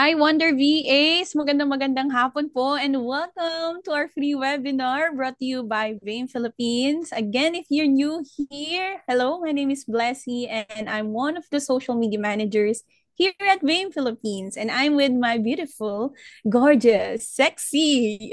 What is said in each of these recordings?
Hi, Wonder VAs! Magandang hapon po and welcome to our free webinar brought to you by Vein Philippines. Again, if you're new here, hello, my name is Blessy and I'm one of the social media managers here at Vein Philippines. And I'm with my beautiful, gorgeous, sexy,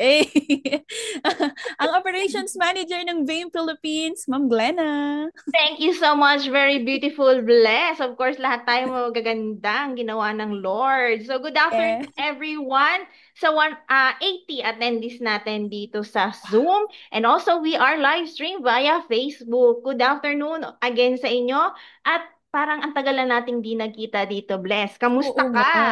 ang operations manager ng Vein Philippines, Ma'am Glenna. Thank you so much. Very beautiful, blessed. Of course, lahat tayo magaganda ang ginawa ng Lord. So, good afternoon Eh, everyone sa 80 attendees natin dito sa Zoom. And also, we are live stream via Facebook. Good afternoon again sa inyo. At parang ang tagal na nating di nagkita dito, Bless. oo Kamusta nga. ka?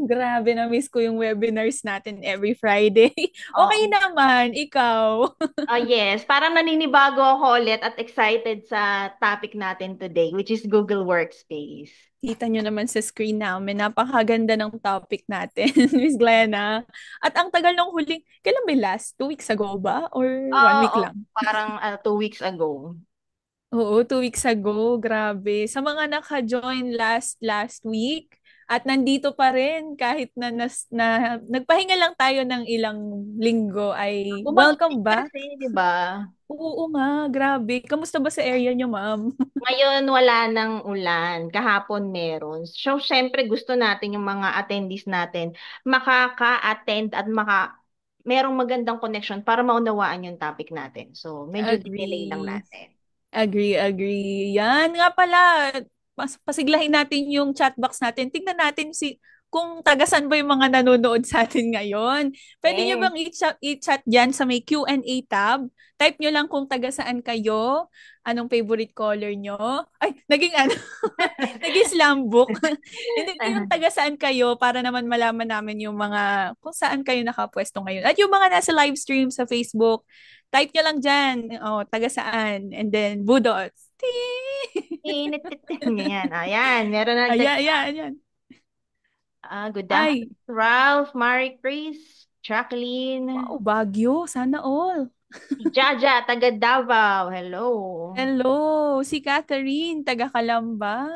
Grabe, na-miss ko yung webinars natin every Friday. Okay Oo. naman, ikaw. Oh, yes, parang naninibago ako ulit at excited sa topic natin today, which is Google Workspace. Kita nyo naman sa screen namin, napakaganda ng topic natin, Miss Glenna. At ang tagal nung huling, kailan ba last? 2 weeks ago ba? Or 1 week Oo, lang? parang 2 weeks ago. Oo, 2 weeks ago. Grabe. Sa mga naka-join last week, at nandito pa rin kahit nagpahinga lang tayo ng ilang linggo ay Bumagsak welcome back. kasi, di ba? Oo nga, grabe. Kamusta ba sa area nyo, ma'am? Ngayon wala nang ulan, kahapon meron. So, syempre gusto natin yung mga attendees natin makaka-attend at merong magandang connection para maunawaan yung topic natin. So, medyo delay lang Agree. natin. Agree. Yan nga pala. Pasiglahin natin yung chat box natin. Tingnan natin kung tagasan ba yung mga nanonood sa atin ngayon. Pwede nyo Yes. bang i-chat dyan sa may Q&A tab? Type nyo lang kung tagasaan kayo, anong favorite color nyo. Ay, naging ano, naging slam book. Hindi yung tagasaan kayo para naman malaman namin yung mga kung saan kayo nakapwesto ngayon. At yung mga nasa live stream sa Facebook, type nyo lang dyan, oh, taga saan, and then budots. Init. Ganyan. Ayan, meron na dyan. Ayan. Good Ay, afternoon, Ralph, Marie Chris, wow, Jacqueline, Baguio, sana all. Jaja, taga Davao. Hello. Hello, si Catherine, taga Kalamba.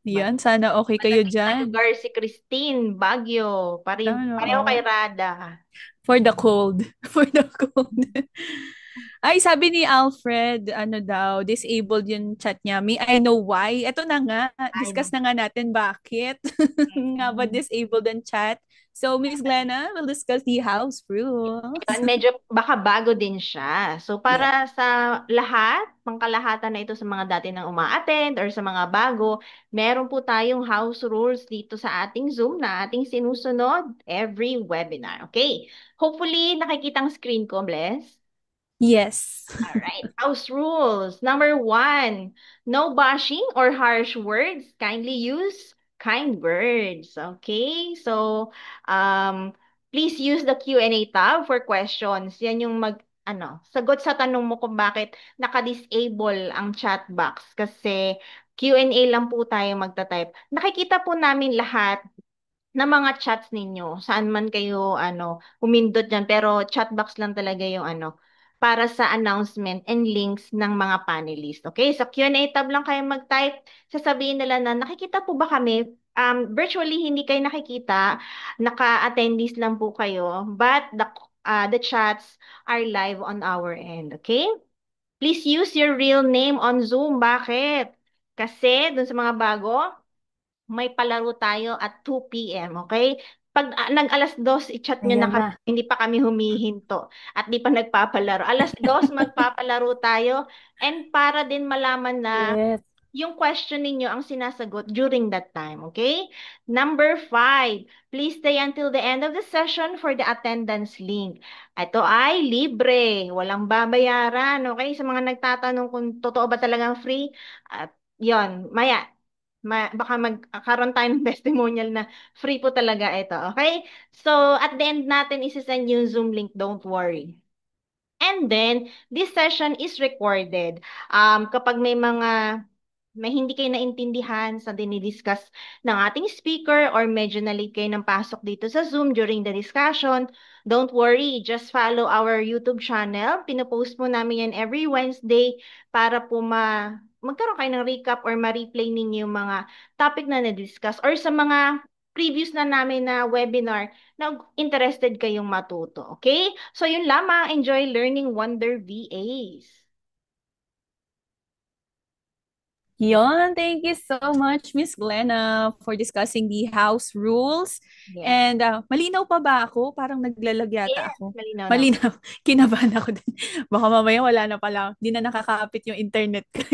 Mag Yan, sana okay kayo Malamig na dyan. lugar si Christine, Baguio. Sana Pareho kay all. Rada. For the cold. For the cold. Ay, sabi ni Alfred, ano daw, disabled yung chat niya. Me, I know why. Ito na nga, Ay, discuss na nga natin bakit. Nga ba mm. disabled ang chat? So, Miss Glenna will discuss the house rules. Yun, medyo baka bago din siya. So, Yeah. para sa lahat, pangkalahatan na ito sa mga dati nang uma-attend or sa mga bago, meron po tayong house rules dito sa ating Zoom na ating sinusunod every webinar. Okay? Hopefully, nakikita ang screen ko, Bless. Yes. All right. House rules. Number one, no bashing or harsh words. Kindly use kind words. Okay? So, please use the Q&A tab for questions. Yan yung sagot sa tanong mo kung bakit naka-disable ang chat box. Kasi Q&A lang po tayo magta-type. Nakikita po namin lahat ng mga chats ninyo, saan man kayo humindot diyan, pero chat box lang talaga yung para sa announcement and links ng mga panelists. Okay? So Q&A tab lang kayo mag-type. Sasabihin nila na nakikita po ba kami? Virtually hindi kayo nakikita, naka-attendees lang po kayo, but the chats are live on our end. Okay? Please use your real name on Zoom. Bakit? Kasi dun sa mga bago, may palaro tayo at 2 p.m., okay? Pag nag-2:00, i-chat nyo na Ayan kami, na. hindi pa kami humihinto at di pa nagpapalaro. 2:00, magpapalaro tayo and para din malaman na Yes. yung question ninyo ang sinasagot during that time, okay? Number 5, please stay until the end of the session for the attendance link. Ito ay libre, walang babayaran, okay? Sa mga nagtatanong kung totoo ba talagang free, at yon, maya, baka magkaroon tayo ng testimonial na free po talaga ito, okay? So, at the end natin, isisend yung Zoom link, don't worry. And then, this session is recorded. Kapag may hindi kayo naintindihan sa dinidiscuss ng ating speaker or medyo na-late kayo ng pasok dito sa Zoom during the discussion, don't worry, just follow our YouTube channel. Pinopost po namin yan every Wednesday para po magkaroon kayo ng recap or ma-replay ninyo yung mga topic na na-discuss or sa mga previous na namin na webinar na interested kayong matuto. Okay? So yun lamang. Enjoy learning Wonder VAs. Yon, thank you so much, Miss Glenna, for discussing the house rules. Yes. And malinaw pa ba ako? Parang naglalag yata Yes, ako. malinaw naman. Malinaw. Kinabahan ako din. Baka mamaya wala na pala. Hindi na nakakapit yung internet ko.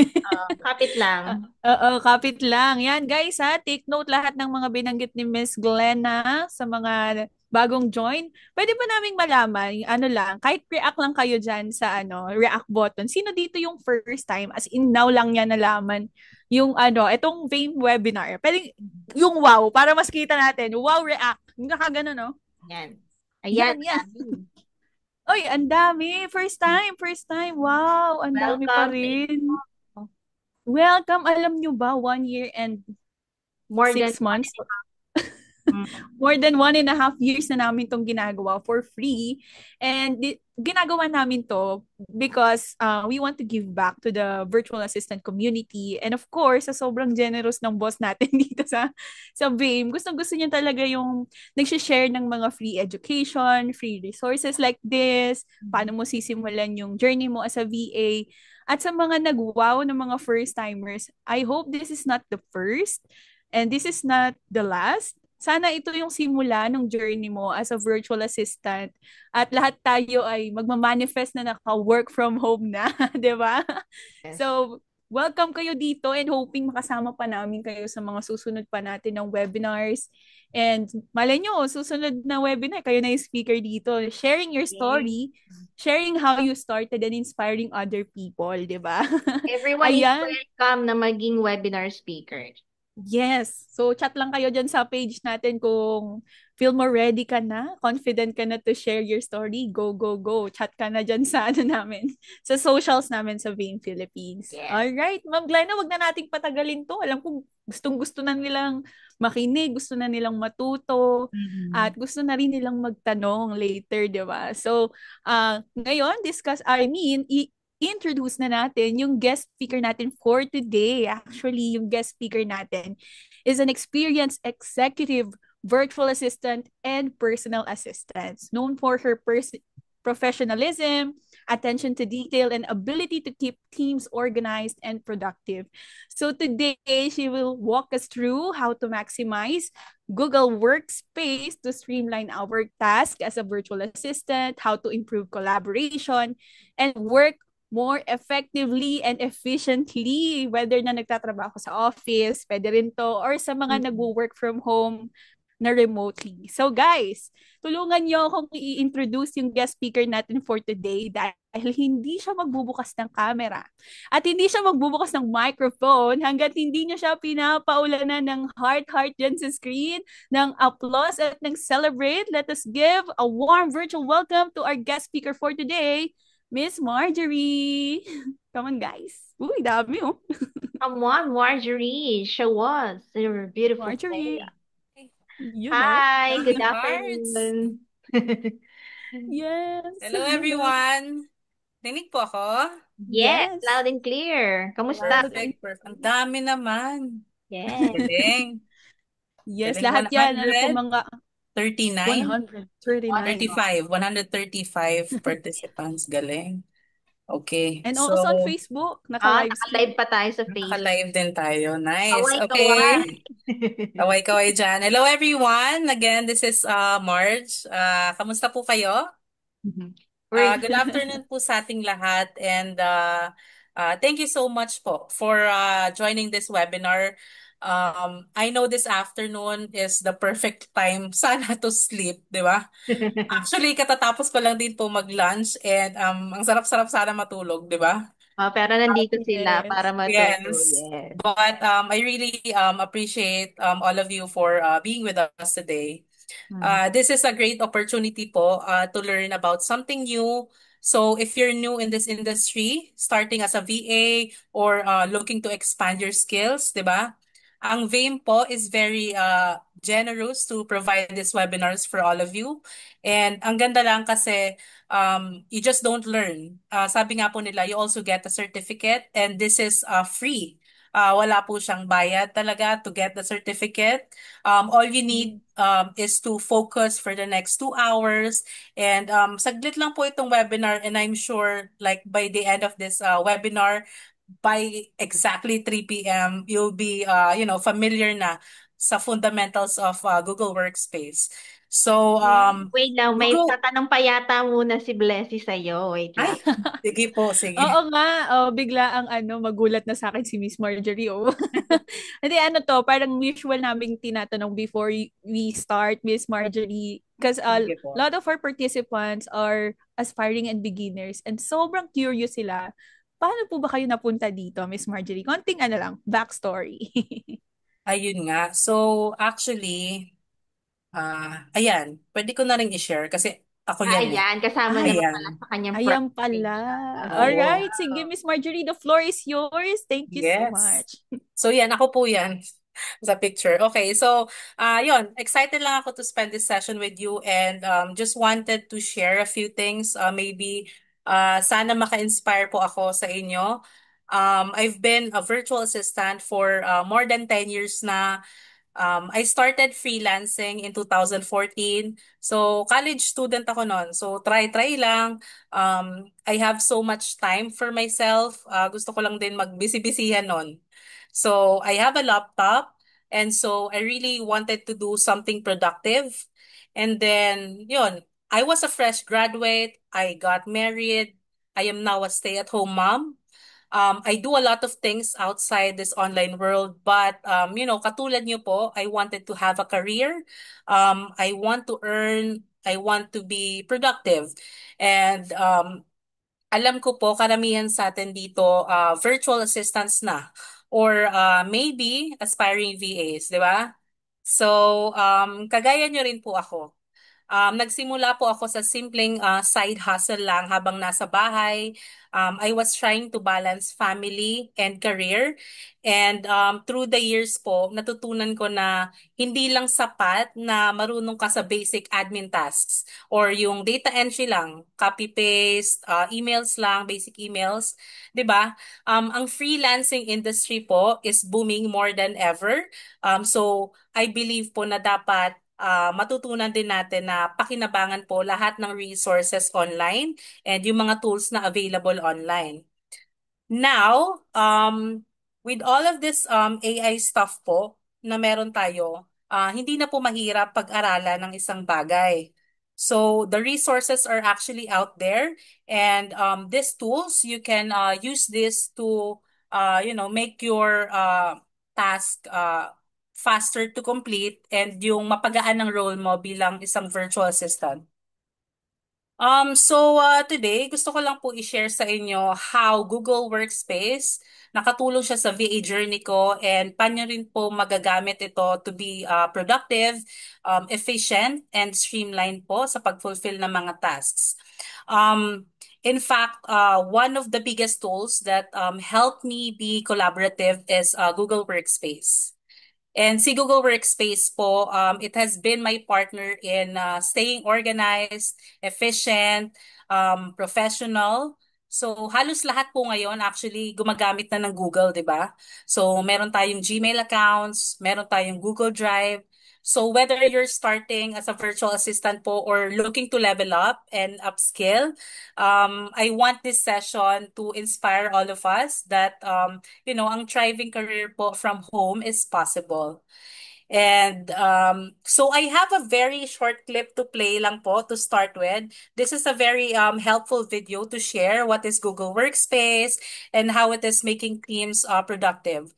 Kapit lang. Oo, kapit lang. Yan, guys, ha. Take note lahat ng mga binanggit ni Miss Glenna sa mga bagong join. Pwede ba naming malaman, ano lang, kahit react lang kayo dyan sa react button. Sino dito yung first time? As in, now lang niya nalaman yung itong Fame webinar. Pwede, yung wow, para mas kita natin. Wow, react. Yung nakagano, no? Yan. Ayan, Yan, yan. dami. Oy, ang dami. First time, first time. Wow, ang dami pa Welcome sa inyo. rin. Welcome. Alam nyo ba, 1 year and More than 6 months? mm, More than 1.5 years na namin tong ginagawa for free. And ginagawa namin to because we want to give back to the virtual assistant community. And of course, sa sobrang generous ng boss natin dito sa BAME, gustong-gusto niya talaga yung nag-share ng mga free education, free resources like this, paano mo sisimulan yung journey mo as a VA. At sa mga nag-wow ng mga first-timers, I hope this is not the first and this is not the last. Sana ito yung simula ng journey mo as a virtual assistant at lahat tayo ay magmamanifest na naka-work from home na, 'di ba? yes. So, welcome kayo dito and hoping makasama pa namin kayo sa mga susunod pa natin ng webinars. And malay nyo, susunod na webinar, kayo na yung speaker dito. Sharing your Yes. story, sharing how you started and inspiring other people, di ba? Everyone is Ayan. welcome na maging webinar speaker. Yes. So, chat lang kayo dyan sa page natin kung feel mo ready ka na, confident ka na to share your story, go, go, go. Chat ka na dyan sa namin, sa socials namin sa Vein Philippines. Yes. Alright, Ma'am Glenna, wag na nating patagalin to. Alam ko, gustong-gusto na nilang makinig, gusto na nilang matuto, Mhm. at gusto na rin nilang magtanong later, di ba? So, ngayon, introduce na natin yung guest speaker natin for today. Actually, yung guest speaker natin is an experienced executive virtual assistant and personal assistant known for her professionalism, attention to detail, and ability to keep teams organized and productive. So today, she will walk us through how to maximize Google Workspace to streamline our task as a virtual assistant, how to improve collaboration, and work more effectively and efficiently, whether na nagtatrabaho sa office, pwede rin to, or sa mga Mhm. nag-work from home na remotely. So guys, tulungan nyo akong i-introduce yung guest speaker natin for today dahil hindi siya magbubukas ng camera at hindi siya magbubukas ng microphone hanggat hindi nyo siya pinapaulanan ng heart-heart dyan sa screen, ng applause at ng celebrate. Let us give a warm virtual welcome to our guest speaker for today, Miss Marjorie. Come on, guys. Uy, dami oh. Come on, Marjorie, show us your beautiful Marjorie, face. you know. Hi, good Hearts. afternoon. Yes. Hello everyone. Rinig po ako? Yes, Yes. loud and clear. Kamusta? Loud and Perfect, perfect. Ang dami naman. Yes. Galing. yes, Galing. lahat yan. Ano po mga 139? 139. 135 participants. Galing. Okay. And So, also on Facebook, naka-live Naka-live stream. pa tayo sa Facebook. naka-live din tayo. Nice. Kaway-kaway. Okay. Kaway-kaway dyan. Hello everyone. Again, this is Marge. Kamusta po kayo? We're Good afternoon po sa ating lahat and thank you so much po for joining this webinar. I know this afternoon is the perfect time sana to sleep, di ba? Actually, katatapos ko lang din po mag-lunch and ang sarap-sarap sana matulog, di ba? pero nandito sila para Yes. matulog. Yes. Yes. But I really appreciate all of you for being with us today. Hmm. This is a great opportunity po to learn about something new. So if you're new in this industry, starting as a VA or looking to expand your skills, 'di ba? Ang VAME po is very generous to provide these webinars for all of you. And ang ganda lang kasi you just don't learn. Sabi nga po nila, you also get a certificate and this is free. Wala po siyang bayad talaga to get the certificate. All you need is to focus for the next 2 hours. And saglit lang po itong webinar, and I'm sure like by the end of this webinar, by exactly 3 p.m., you'll be familiar na sa fundamentals of Google Workspace. So, Wait lang, may Google, tatanong pa yata muna si Blessy sa'yo. Wait lang. ay, sige po, Oo sige. nga, bigla ang magulat na sa akin si Miss Marjorie, oh. Hindi, parang usual naming tinatanong before we start, Miss Marjorie. Because a Sige po. lot of our participants are aspiring and beginners and sobrang curious sila. Paano po ba kayo napunta dito, Miss Marjorie? Konting backstory. Ayun nga. So, actually, ayan, pwede ko na rin i-share kasi ako yan eh. Ayan, kasama Ay, naman pala Ayan. sa kanyang ayan project. pala. All Oo. right, sige, Miss Marjorie, the floor is yours. Thank you so Yes. much. So, yan, ako po yan sa picture. Okay, so, yun, excited lang ako to spend this session with you and just wanted to share a few things. Maybe, sana maka-inspire po ako sa inyo. I've been a virtual assistant for more than 10 years na. I started freelancing in 2014. So, college student ako noon. So, try lang. I have so much time for myself. Gusto ko lang din magbisi-bisihan noon. So, I have a laptop. And so, I really wanted to do something productive. And then, yun, I was a fresh graduate. I got married. I am now a stay-at-home mom. I do a lot of things outside this online world, but katulad niyo po, I wanted to have a career. I want to earn, I want to be productive. And alam ko po, karamihan sa atin dito, virtual assistants na or maybe aspiring VAs, di ba? So, kagaya niyo rin po ako. Nagsimula po ako sa simpleng side hustle lang habang nasa bahay. I was trying to balance family and career. And through the years po, natutunan ko na hindi lang sapat na marunong ka sa basic admin tasks or yung data entry lang, copy-paste, emails lang, basic emails. 'Di ba? Ang freelancing industry po is booming more than ever. So, I believe po na dapat matutunan din natin na pakinabangan po lahat ng resources online and yung mga tools na available online. Now, with all of this AI stuff po na meron tayo, hindi na po mahirap pag-aralan ng isang bagay. So the resources are actually out there, and these tools you can use this to make your task faster to complete and yung mapagaan ng role mo bilang isang virtual assistant. Today, gusto ko lang po i-share sa inyo how Google Workspace nakatulong siya sa VA journey ko and paano rin po magagamit ito to be productive, efficient, and streamlined po sa pag-fulfill ng mga tasks. In fact, one of the biggest tools that helped me be collaborative is Google Workspace. And si Google Workspace po, it has been my partner in staying organized, efficient, professional. So halos lahat po ngayon actually gumagamit na ng Google, 'di ba? So meron tayong Gmail accounts, meron tayong Google Drive. So whether you're starting as a virtual assistant po or looking to level up and upskill, I want this session to inspire all of us that ang thriving career po from home is possible. And so I have a very short clip to play lang po to start with. This is a very helpful video to share what is Google Workspace and how it is making teams productive.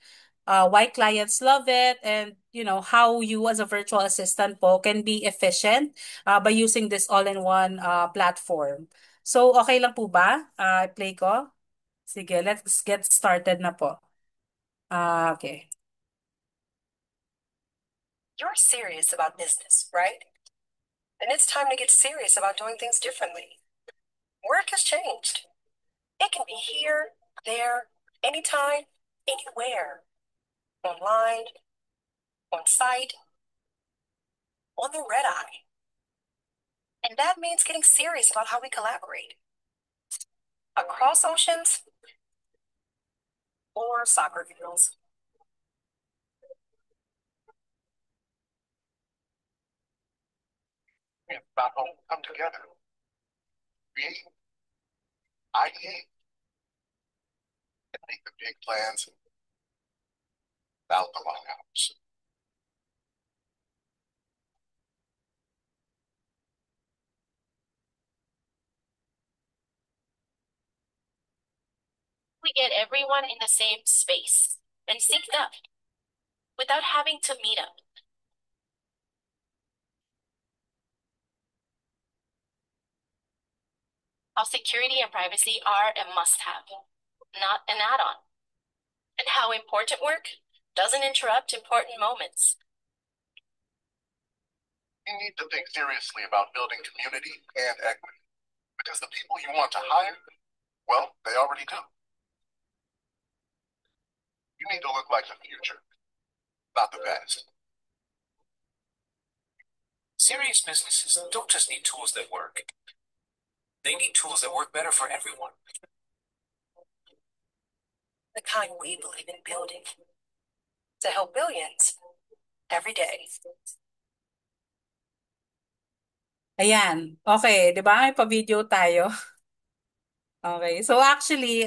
Why clients love it, and how you as a virtual assistant po can be efficient by using this all-in-one platform. So okay lang po ba? Play ko? Sige, let's get started na po. Okay. You're serious about business, right? Then it's time to get serious about doing things differently. Work has changed. It can be here, there, anytime, anywhere. Online, on site, on the red eye. And that means getting serious about how we collaborate. Across oceans or soccer fields. about how we come together, create, ideate, and make the big plans without the long hours. We get everyone in the same space and synced up without having to meet up. How security and privacy are a must-have, not an add-on. And how important work doesn't interrupt important moments. You need to think seriously about building community and equity, because the people you want to hire, well, they already do. You need to look like the future, not the past. Serious businesses don't just need tools that work. They need tools that work better for everyone. The kind we believe in building to help billions every day. Ayan. Okay, 'di ba? May pa-video tayo. Okay. So actually,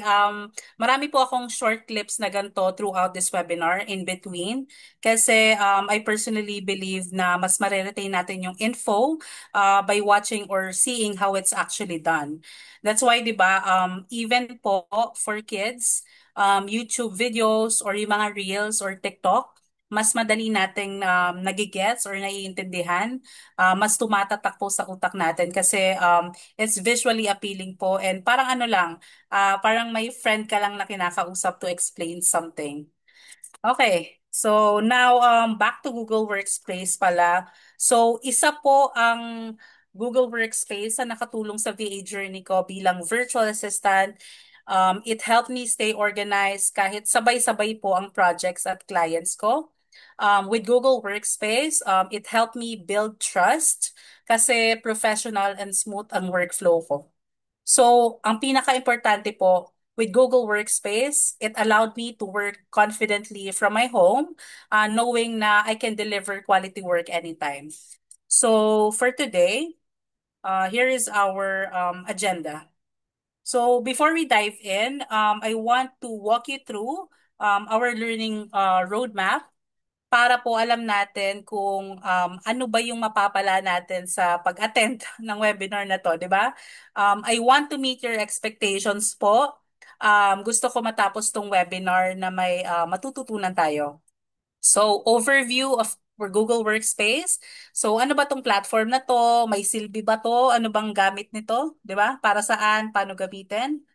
marami po akong short clips na ganito throughout this webinar in between. Kasi I personally believe na mas mariretain natin yung info by watching or seeing how it's actually done. That's why, di ba, even po for kids, YouTube videos or yung mga Reels or TikTok, mas madali nating nagigets or naiintindihan, mas tumatatak po sa utak natin kasi it's visually appealing po and parang ano lang, parang may friend ka lang na kinakausap to explain something. Okay. So now back to Google Workspace pala. So isa po ang Google Workspace na nakatulong sa VA journey ko bilang virtual assistant. It helped me stay organized kahit sabay-sabay po ang projects at clients ko. With Google Workspace, it helped me build trust kasi professional and smooth ang workflow ko. So, ang pinaka-importante po, with Google Workspace, it allowed me to work confidently from my home, knowing na I can deliver quality work anytime. So, for today, here is our agenda. So, before we dive in, I want to walk you through our learning roadmap para po alam natin kung ano ba yung mapapala natin sa pag-attend ng webinar na to, di ba? I want to meet your expectations po. Gusto ko matapos tong webinar na may matututunan tayo. So, overview of for Google Workspace. So, ano ba tong platform na to? May silbi ba to? Ano bang gamit nito? Di ba? Para saan? Paano gamitin?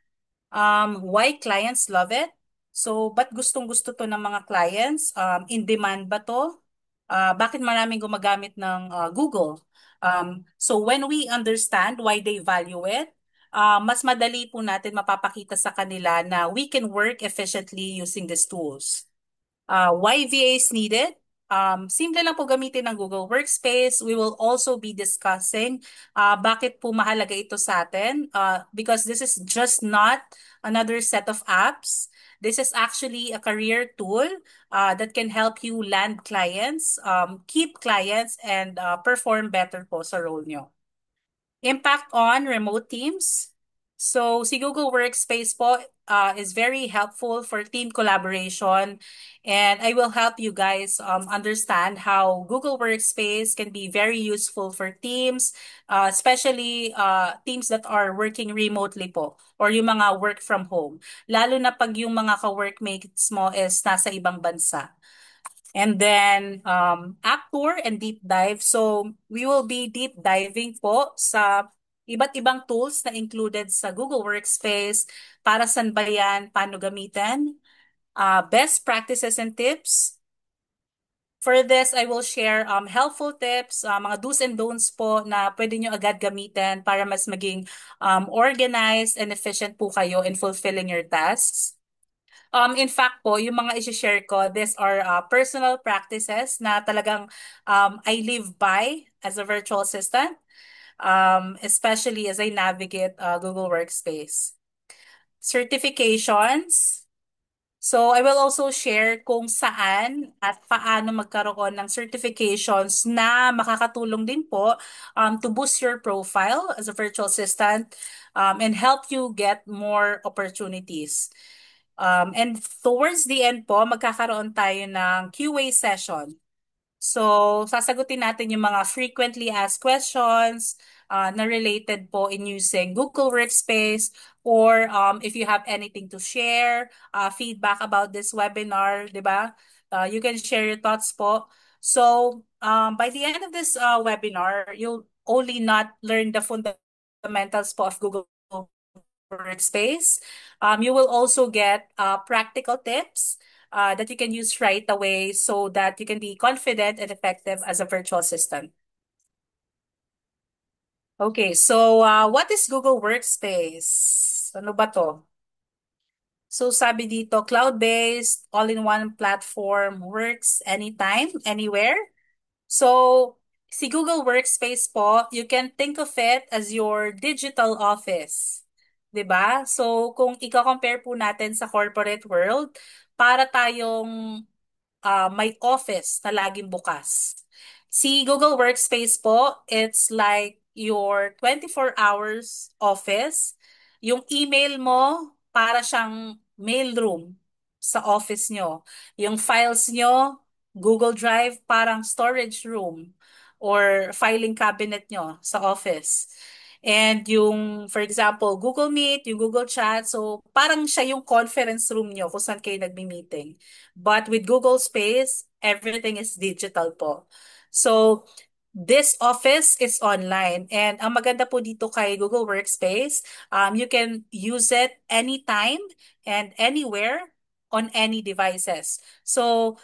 Why clients love it? So, ba't gustong-gusto to ng mga clients? In demand ba to? Bakit maraming gumagamit ng Google? So, when we understand why they value it, mas madali po natin mapapakita sa kanila na we can work efficiently using these tools. Why VA is needed? Simple lang po gamitin ng Google Workspace. We will also be discussing bakit po mahalaga ito sa atin. Because this is just not another set of apps. This is actually a career tool that can help you land clients, keep clients, and perform better po sa role nyo. Impact on remote teams. So, si Google Workspace po is very helpful for team collaboration. And I will help you guys understand how Google Workspace can be very useful for teams, especially teams that are working remotely po or yung mga work from home. Lalo na pag yung mga ka-workmates mo is nasa ibang bansa. And then, app tour and deep dive. So, we will be deep diving po sa iba't ibang tools na included sa Google Workspace. Para saan ba yan? Paano gamitin? Best practices and tips. For this, I will share helpful tips, mga do's and don'ts po na pwede nyo agad gamitin para mas maging organized and efficient po kayo in fulfilling your tasks. In fact po, yung mga isi-share ko, these are personal practices na talagang I live by as a virtual assistant, especially as I navigate Google Workspace. Certifications. So I will also share kung saan at paano magkaroon ng certifications na makakatulong din po to boost your profile as a virtual assistant and help you get more opportunities. And towards the end po, magkakaroon tayo ng QA session. So, sasagutin natin yung mga frequently asked questions na related po in using Google Workspace or if you have anything to share, feedback about this webinar, di ba? You can share your thoughts po. So, by the end of this webinar, you'll only not learn the fundamentals po of Google Workspace. You will also get practical tips that you can use right away so that you can be confident and effective as a virtual assistant. Okay, so what is Google Workspace? Ano ba to? So sabi dito, cloud-based, all-in-one platform, works anytime, anywhere. So, si Google Workspace po, you can think of it as your digital office. 'Di ba? So, kung i-compare po natin sa corporate world, para tayong may office na laging bukas. Si Google Workspace po, it's like your 24 hours office. Yung email mo, para siyang mailroom sa office nyo. Yung files nyo, Google Drive, parang storage room or filing cabinet nyo sa office. And yung, for example, Google Meet, yung Google Chat, so parang siya yung conference room nyo kung saan kayo nagmi-meeting. But with Google Space, everything is digital po. So, this office is online. And ang maganda po dito kay Google Workspace, you can use it anytime and anywhere on any devices. So,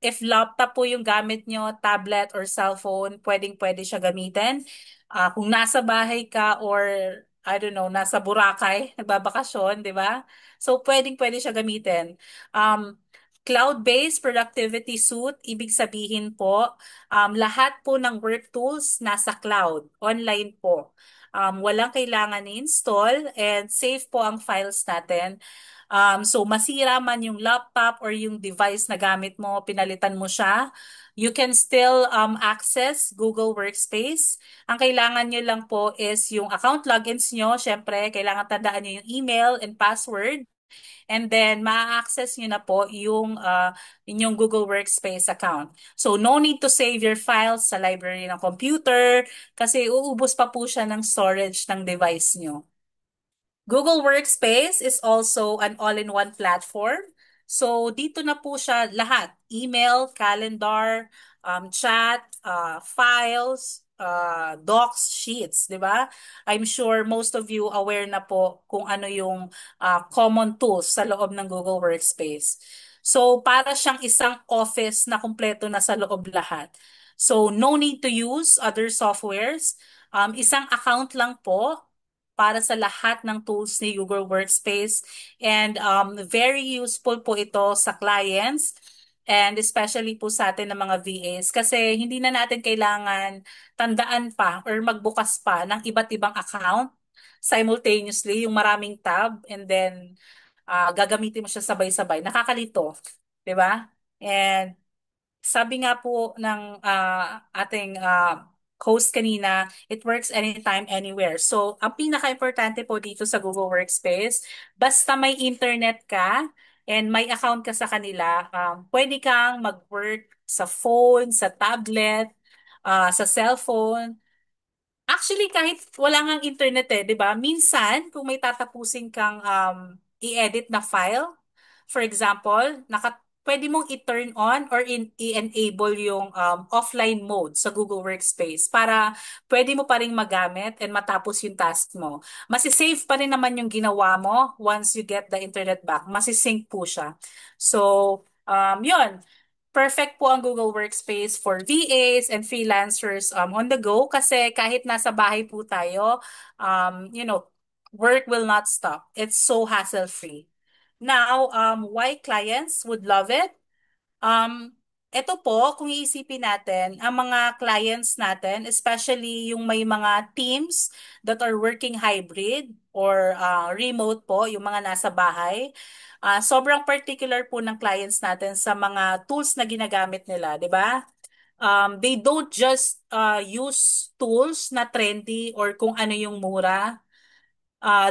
if laptop po yung gamit nyo, tablet or cellphone, pwedeng-pwede siya gamitin. Kung nasa bahay ka or I don't know, nasa Boracay, nagbabakasyon, di ba? So, pwedeng-pwede siya gamitin. Um, Cloud-based productivity suite, ibig sabihin po, lahat po ng work tools nasa cloud, online po. Walang kailangan i-install and safe po ang files natin. So masira man yung laptop or yung device na gamit mo, pinalitan mo siya, you can still access Google Workspace. Ang kailangan nyo lang po is yung account logins nyo. Syempre, kailangan tandaan nyo yung email and password. And then, ma-access nyo na po yung inyong Google Workspace account. So, no need to save your files sa library ng computer kasi uubos pa po siya ng storage ng device nyo. Google Workspace is also an all-in-one platform. So, dito na po siya lahat. Email, calendar, chat, files, docs, sheets, di ba? I'm sure most of you aware na po kung ano yung common tools sa loob ng Google Workspace. So, para siyang isang office na kumpleto na sa loob lahat. So, no need to use other softwares. Isang account lang po para sa lahat ng tools ni Google Workspace. And very useful po ito sa clients and especially po sa atin ng mga VAs kasi hindi na natin kailangan tandaan pa or magbukas pa ng iba't ibang account simultaneously, yung maraming tab and then gagamitin mo siya sabay-sabay. Nakakalito, 'di ba? And sabi nga po ng ating host kanina, it works anytime, anywhere. So, ang pinaka-importante po dito sa Google Workspace, basta may internet ka and may account ka sa kanila, pwede kang mag-work sa phone, sa tablet, sa cellphone. Actually, kahit wala ngang internet 'di ba? Minsan, kung may tatapusin kang i-edit na file, for example, pwede mong i-turn on or i-enable yung offline mode sa Google Workspace para pwede mo pa rin magamit and matapos yung task mo. Masisave pa rin naman yung ginawa mo once you get the internet back. Masisync po siya. So, yun. Perfect po ang Google Workspace for VAs and freelancers on the go kasi kahit nasa bahay po tayo, work will not stop. It's so hassle-free. Now, why clients would love it? Um, Ito po, kung iisipin natin, ang mga clients natin, especially yung may mga teams that are working hybrid or remote po, yung mga nasa bahay, sobrang particular po ng clients natin sa mga tools na ginagamit nila, di ba? They don't just use tools na trendy or kung ano yung mura.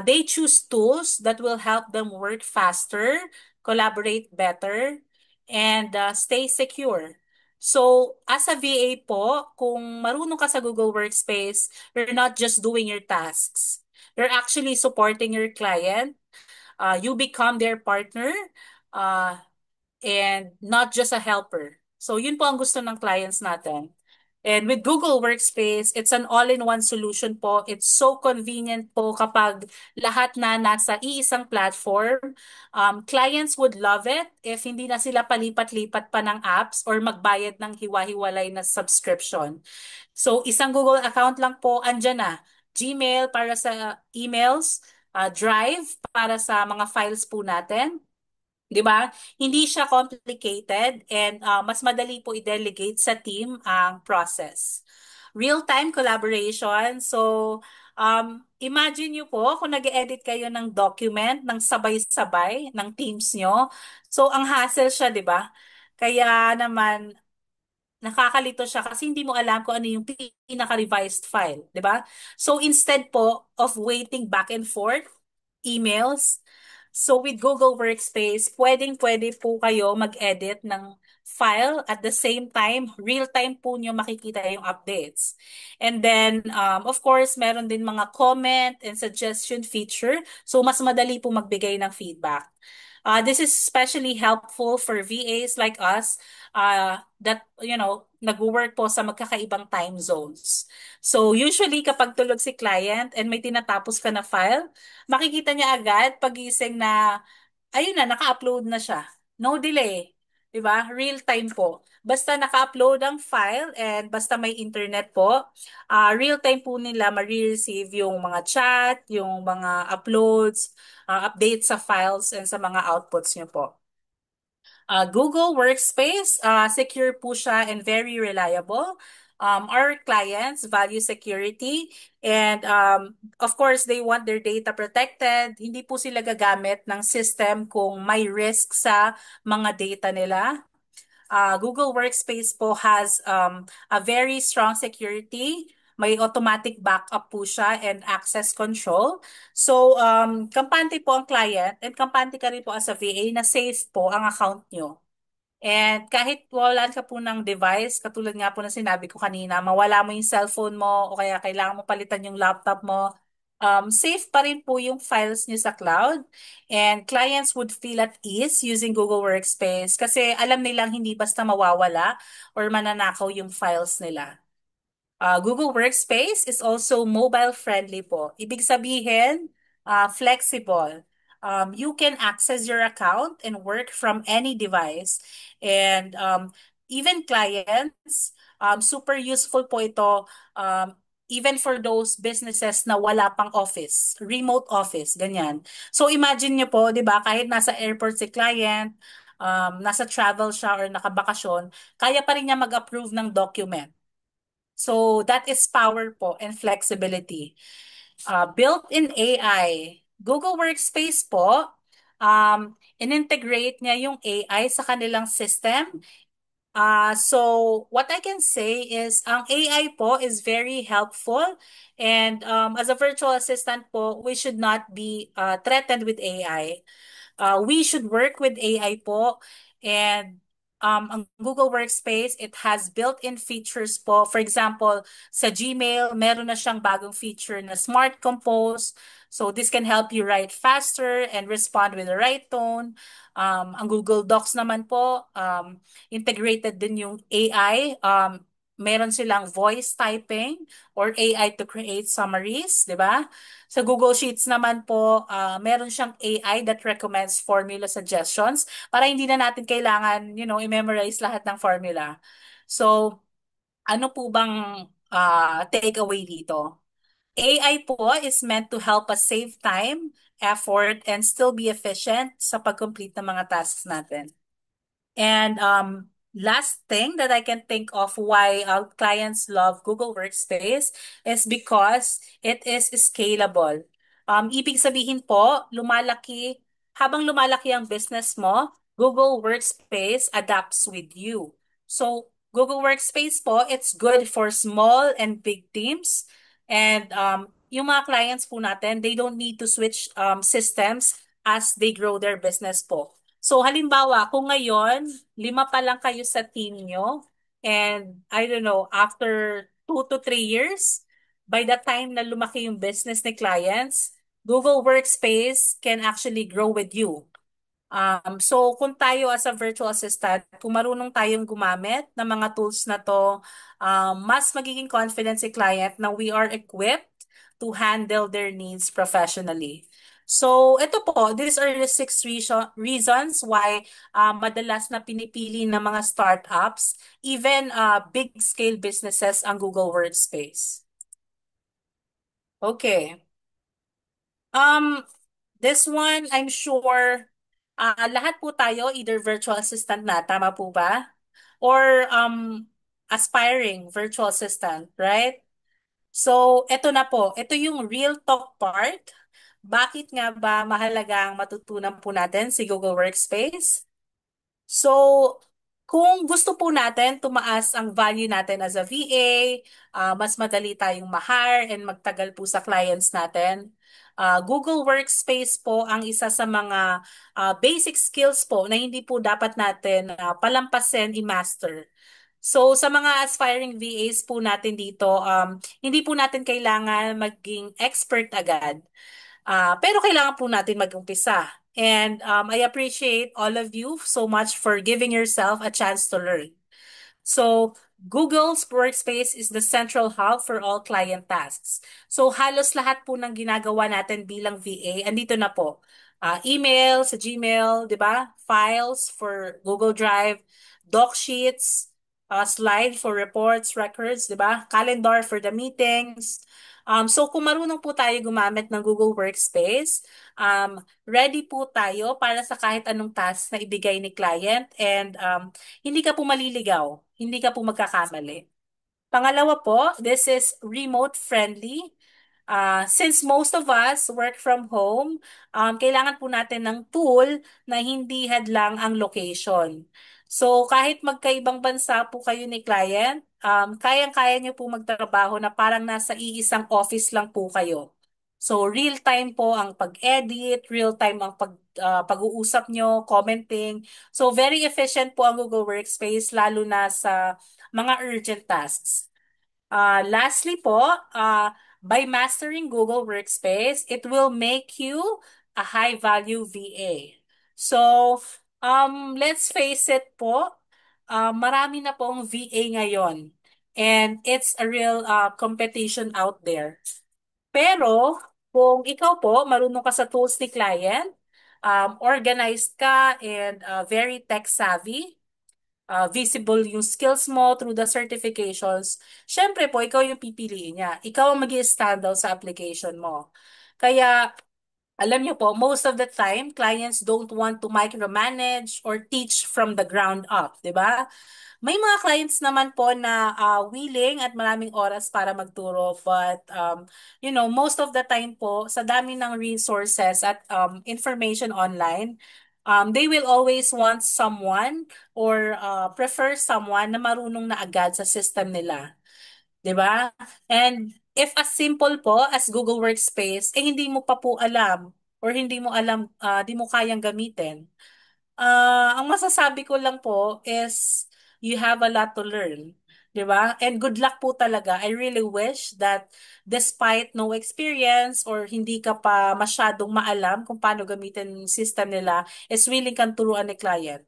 They choose tools that will help them work faster, collaborate better, and stay secure. So, as a VA po, kung marunong ka sa Google Workspace, you're not just doing your tasks. You're actually supporting your client. You become their partner. Uh, and not just a helper. So yun po ang gusto ng clients natin. And with Google Workspace, it's an all-in-one solution po. It's so convenient po kapag lahat na nasa iisang platform. Clients would love it if hindi na sila palipat-lipat pa ng apps or magbayad ng hiwa-hiwalay na subscription. So isang Google account lang po, andyan na. Gmail para sa emails, Drive para sa mga files po natin. 'Di ba? Hindi siya complicated and mas madali po i-delegate sa team ang process. Real-time collaboration. So, imagine nyo po kung nag-edit kayo ng document ng sabay-sabay ng teams nyo. So, ang hassle siya, 'di ba? Kaya naman nakakalito siya kasi hindi mo alam kung ano yung pinaka-revised file, 'di ba? So instead po of waiting back and forth emails, so with Google Workspace, pwedeng-pwede po kayo mag-edit ng file at the same time, real-time po nyo makikita yung updates. And then, of course, meron din mga comment and suggestion feature. So, mas madali po magbigay ng feedback. This is especially helpful for VAs like us that, nag-work po sa magkakaibang time zones. So, usually kapag tulog si client and may tinatapos ka na file, makikita niya agad pagising na, ayun na, naka-upload na siya. No delay. 'Di ba? Real time po. Basta naka-upload ang file and basta may internet po, real time po nila ma-receive yung mga chat, yung mga uploads, updates sa files and sa mga outputs niyo po. Google Workspace, secure po siya and very reliable. Our clients value security and of course, they want their data protected. Hindi po sila gagamit ng system kung may risk sa mga data nila. Google Workspace po has a very strong security. May automatic backup po siya and access control. So, kampante po ang client and kampante ka rin po as a VA na safe po ang account nyo. And kahit wala ka po ng device, katulad nga po na sinabi ko kanina, mawala mo yung cellphone mo o kaya kailangan mo palitan yung laptop mo, safe pa rin po yung files nyo sa cloud. And clients would feel at ease using Google Workspace kasi alam nilang hindi basta mawawala or mananakaw yung files nila. Google Workspace is also mobile friendly po. Ibig sabihin, flexible. You can access your account and work from any device. And even clients, super useful po ito even for those businesses na wala pang office, remote office, ganyan. So imagine nyo po, di ba, kahit nasa airport si client, nasa travel siya or nakabakasyon, kaya pa rin niya mag-approve ng document. So that is power po and flexibility. Built-in AI. Google Workspace po, in-integrate niya yung AI sa kanilang system. So what I can say is ang AI po is very helpful and as a virtual assistant po, we should not be threatened with AI. We should work with AI po and ang Google Workspace, it has built-in features po. For example, sa Gmail, meron na siyang bagong feature na Smart Compose. So this can help you write faster and respond with the right tone. Ang Google Docs naman po, integrated din yung AI. Meron silang voice typing or AI to create summaries, di ba? Sa Google Sheets naman po, meron siyang AI that recommends formula suggestions para hindi na natin kailangan, i-memorize lahat ng formula. So, ano po bang takeaway dito? AI po is meant to help us save time, effort, and still be efficient sa pag-complete ng mga tasks natin. And last thing that I can think of why our clients love Google Workspace is because it is scalable. Ibig sabihin po, habang lumalaki ang business mo, Google Workspace adapts with you. So, Google Workspace po, it's good for small and big teams. And yung mga clients po natin, they don't need to switch systems as they grow their business po. So halimbawa, kung ngayon, 5 pa lang kayo sa team nyo, and I don't know, after 2 to 3 years, by the time na lumaki yung business ni clients, Google Workspace can actually grow with you. So kung tayo as a virtual assistant, kung marunong tayong gumamit ng mga tools na to, mas magiging confident si client na we are equipped to handle their needs professionally. So ito po, these are the 6 reasons why madalas na pinipili ng mga startups, even big scale businesses ang Google Workspace. Okay. This one, I'm sure lahat po tayo, either virtual assistant na, tama po ba? Or aspiring virtual assistant, right? So, eto na po. Ito yung real talk part. Bakit nga ba mahalagang matutunan po natin si Google Workspace? So, kung gusto po natin tumaas ang value natin as a VA, mas madali tayong ma-hire and magtagal po sa clients natin. Google Workspace po ang isa sa mga basic skills po na hindi po dapat natin palampasin i-master. So, sa mga aspiring VAs po natin dito, hindi po natin kailangan maging expert agad. Pero kailangan po natin mag-umpisa. And I appreciate all of you so much for giving yourself a chance to learn. So, Google's Workspace is the central hub for all client tasks. So, halos lahat po ng ginagawa natin bilang VA, andito na po. Email sa Gmail, di ba? Files for Google Drive, doc sheets, slide for reports, records, di ba? Calendar for the meetings. So, kung marunong po tayo gumamit ng Google Workspace, ready po tayo para sa kahit anong task na ibigay ni client and hindi ka po maliligaw, hindi ka po magkakamali. Pangalawa po, this is remote friendly. Since most of us work from home, kailangan po natin ng tool na hindi hadlang ang location. So kahit magkaibang bansa po kayo ni client, kayang-kaya niyo po magtrabaho na parang nasa iisang office lang po kayo. So real time po ang pag-edit, real time ang pag-uusap nyo, commenting. So very efficient po ang Google Workspace lalo na sa mga urgent tasks. Lastly po, by mastering Google Workspace, it will make you a high-value VA. So, let's face it po, marami na pong VA ngayon. And it's a real competition out there. Pero, kung ikaw po, marunong ka sa tools ni client, organized ka, and very tech-savvy, visible yung skills mo through the certifications, syempre po, ikaw yung pipiliin niya. Ikaw ang mag-stand out sa application mo. Kaya, alam niyo po, most of the time, clients don't want to micromanage or teach from the ground up, di ba? May mga clients naman po na willing at maraming oras para magturo, but most of the time po, sa dami ng resources at information online, they will always want someone or prefer someone na marunong na agad sa system nila. 'Di ba? And if as simple po as Google Workspace, hindi mo pa po alam or hindi mo alam, di mo kayang gamitin. Ang masasabi ko lang po is you have a lot to learn. 'Di ba? And good luck po talaga. I really wish that despite no experience or hindi ka pa masyadong maalam kung paano gamitin yung system nila, is willing kang turuan ni client.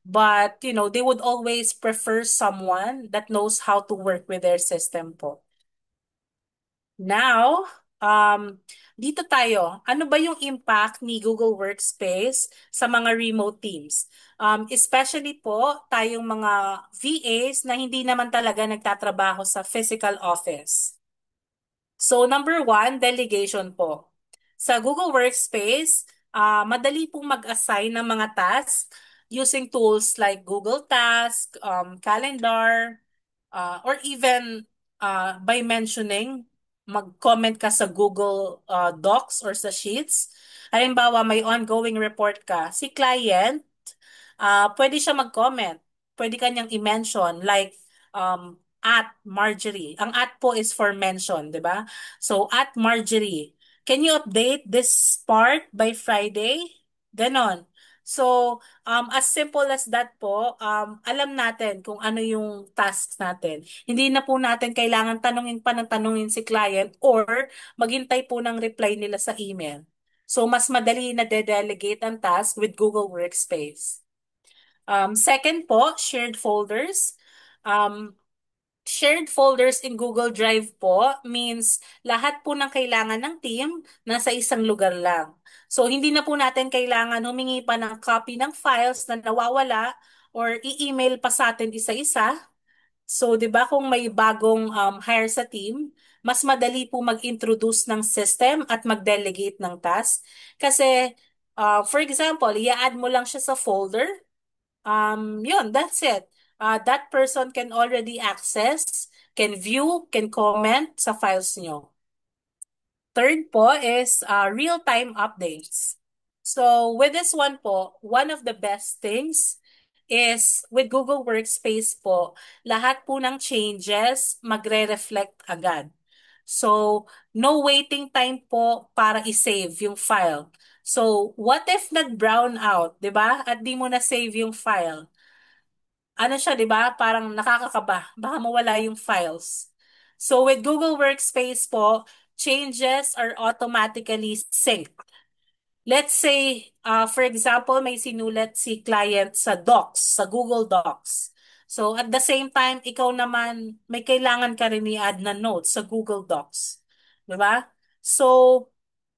But, they would always prefer someone that knows how to work with their system po. Now, dito tayo. Ano ba yung impact ni Google Workspace sa mga remote teams? Especially po, tayong mga VAs na hindi naman talaga nagtatrabaho sa physical office. So, number one, delegation po. Sa Google Workspace, madali pong mag-assign ng mga tasks using tools like Google Task, Calendar, or even by mentioning, mag-comment ka sa Google Docs or sa Sheets. Halimbawa, may ongoing report ka. Si client, pwede siya mag-comment. Pwede kanyang i-mention like at Marjorie. Ang at po is for mention, di ba? So, at Marjorie, can you update this part by Friday? Ganon. So, as simple as that po, alam natin kung ano yung tasks natin. Hindi na po natin kailangan tanungin pa ng tanungin si client or maghintay po ng reply nila sa email. So, mas madali na de-delegate ang task with Google Workspace. Second po, shared folders. Um, Shared folders in Google Drive po means lahat po ng kailangan ng team nasa isang lugar lang. So, hindi na po natin kailangan humingi pa ng copy ng files na nawawala or i-email pa sa atin isa-isa. So, 'di ba kung may bagong hire sa team, mas madali po mag-introduce ng system at mag-delegate ng task. Kasi, for example, i-add mo lang siya sa folder. Yun, that's it. That person can already access, can view, can comment sa files nyo. Third po is real-time updates. So with this one po, one of the best things is with Google Workspace po, lahat po ng changes magre-reflect agad. So no waiting time po para i-save yung file. So what if nag-brown out, 'di ba? At di mo na save yung file. Ano siya, 'di ba? Parang nakakakaba. Baka mawala yung files. So with Google Workspace po, changes are automatically synced. Let's say, for example, may sinulat si client sa Docs, sa Google Docs. So at the same time, ikaw naman may kailangan ka rin i-add na notes sa Google Docs. 'Di ba? So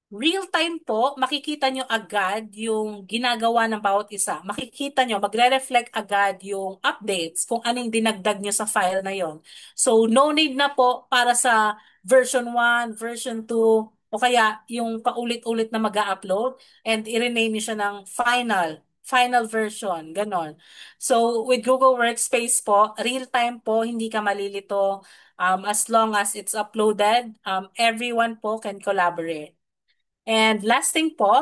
real time po, makikita nyo agad yung ginagawa ng bawat isa. Makikita nyo, magre-reflect agad yung updates kung anong dinagdag nyo sa file na yon. So, no need na po para sa version 1, version 2, o kaya yung paulit-ulit na mag-upload and i-rename nyo siya ng final version, ganon. So, with Google Workspace po, real time po, hindi ka malilito. As long as it's uploaded, everyone po can collaborate. And last thing po,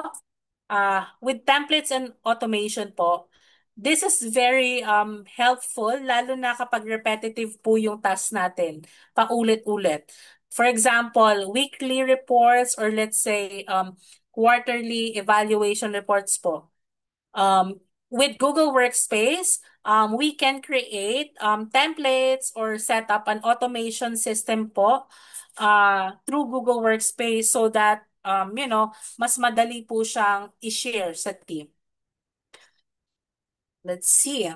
with templates and automation po, this is very helpful lalo na kapag repetitive po yung task natin, paulit-ulit. For example, weekly reports or let's say quarterly evaluation reports po. With Google Workspace, we can create templates or set up an automation system po through Google Workspace so that, mas madali po siyang i-share sa team. Let's see.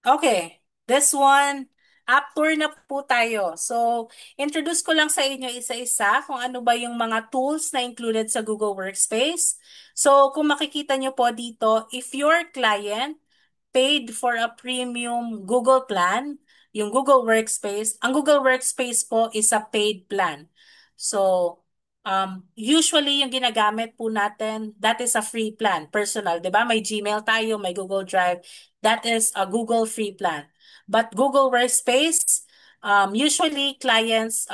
Okay, this one, app tour na po tayo. So, introduce ko lang sa inyo isa-isa kung ano ba yung mga tools na included sa Google Workspace. So, kung makikita nyo po dito, if your client paid for a premium Google plan, yung Google Workspace, ang Google Workspace po is a paid plan. So, usually yung ginagamit po natin, that is a free plan, personal, 'di ba? May Gmail tayo, may Google Drive, that is a Google free plan. But Google Workspace, usually clients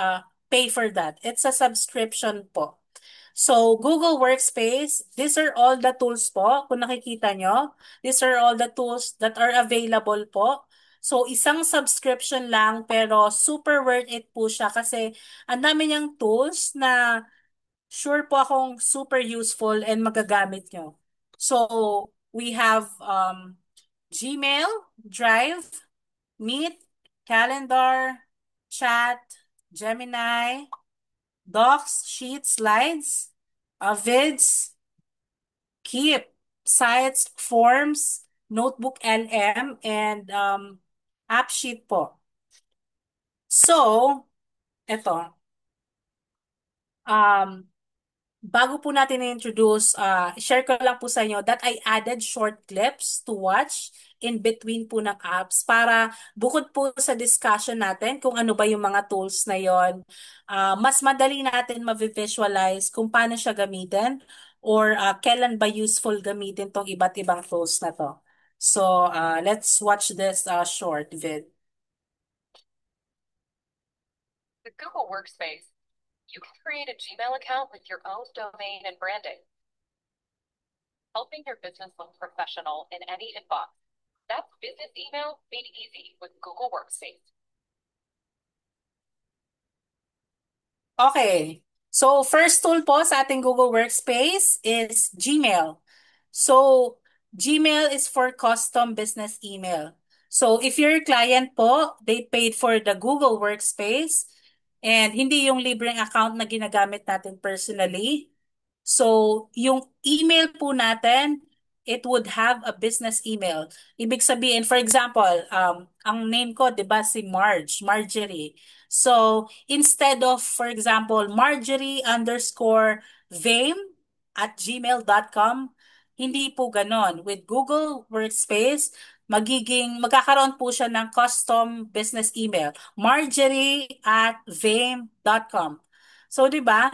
pay for that. It's a subscription po. So, Google Workspace, these are all the tools po. Kung nakikita nyo, these are all the tools that are available po. So, isang subscription lang pero super worth it po siya kasi ang dami niyang tools na sure po akong super useful and magagamit nyo. So, we have Gmail, Drive, Meet, Calendar, Chat, Gemini, Docs, Sheets, Slides, Vids, Keep, Sites, Forms, Notebook LM, and AppSheet po. So, ito. Bago po natin i-introduce, share ko lang po sa inyo that I added short clips to watch in between po ng apps para bukod po sa discussion natin kung ano ba yung mga tools na yon, mas madali natin ma-visualize kung paano siya gamitin or kailan ba useful gamitin tong iba't ibang tools na to. So let's watch this short vid. With Google Workspace, you can create a Gmail account with your own domain and branding, helping your business look professional in any inbox. That's business email made easy with Google Workspace. Okay. So, first tool po sa ating Google Workspace is Gmail. So, Gmail is for custom business email. So, if your client po, they paid for the Google Workspace and hindi yung libreng account na ginagamit natin personally. So, yung email po natin, it would have a business email. Ibig sabihin, for example, ang name ko, di ba, si Marjorie. So, instead of, for example, Marjorie_Vame@gmail.com, hindi po ganon. With Google Workspace, magkakaroon po siya ng custom business email, Marjorie@vame.com. So, di ba,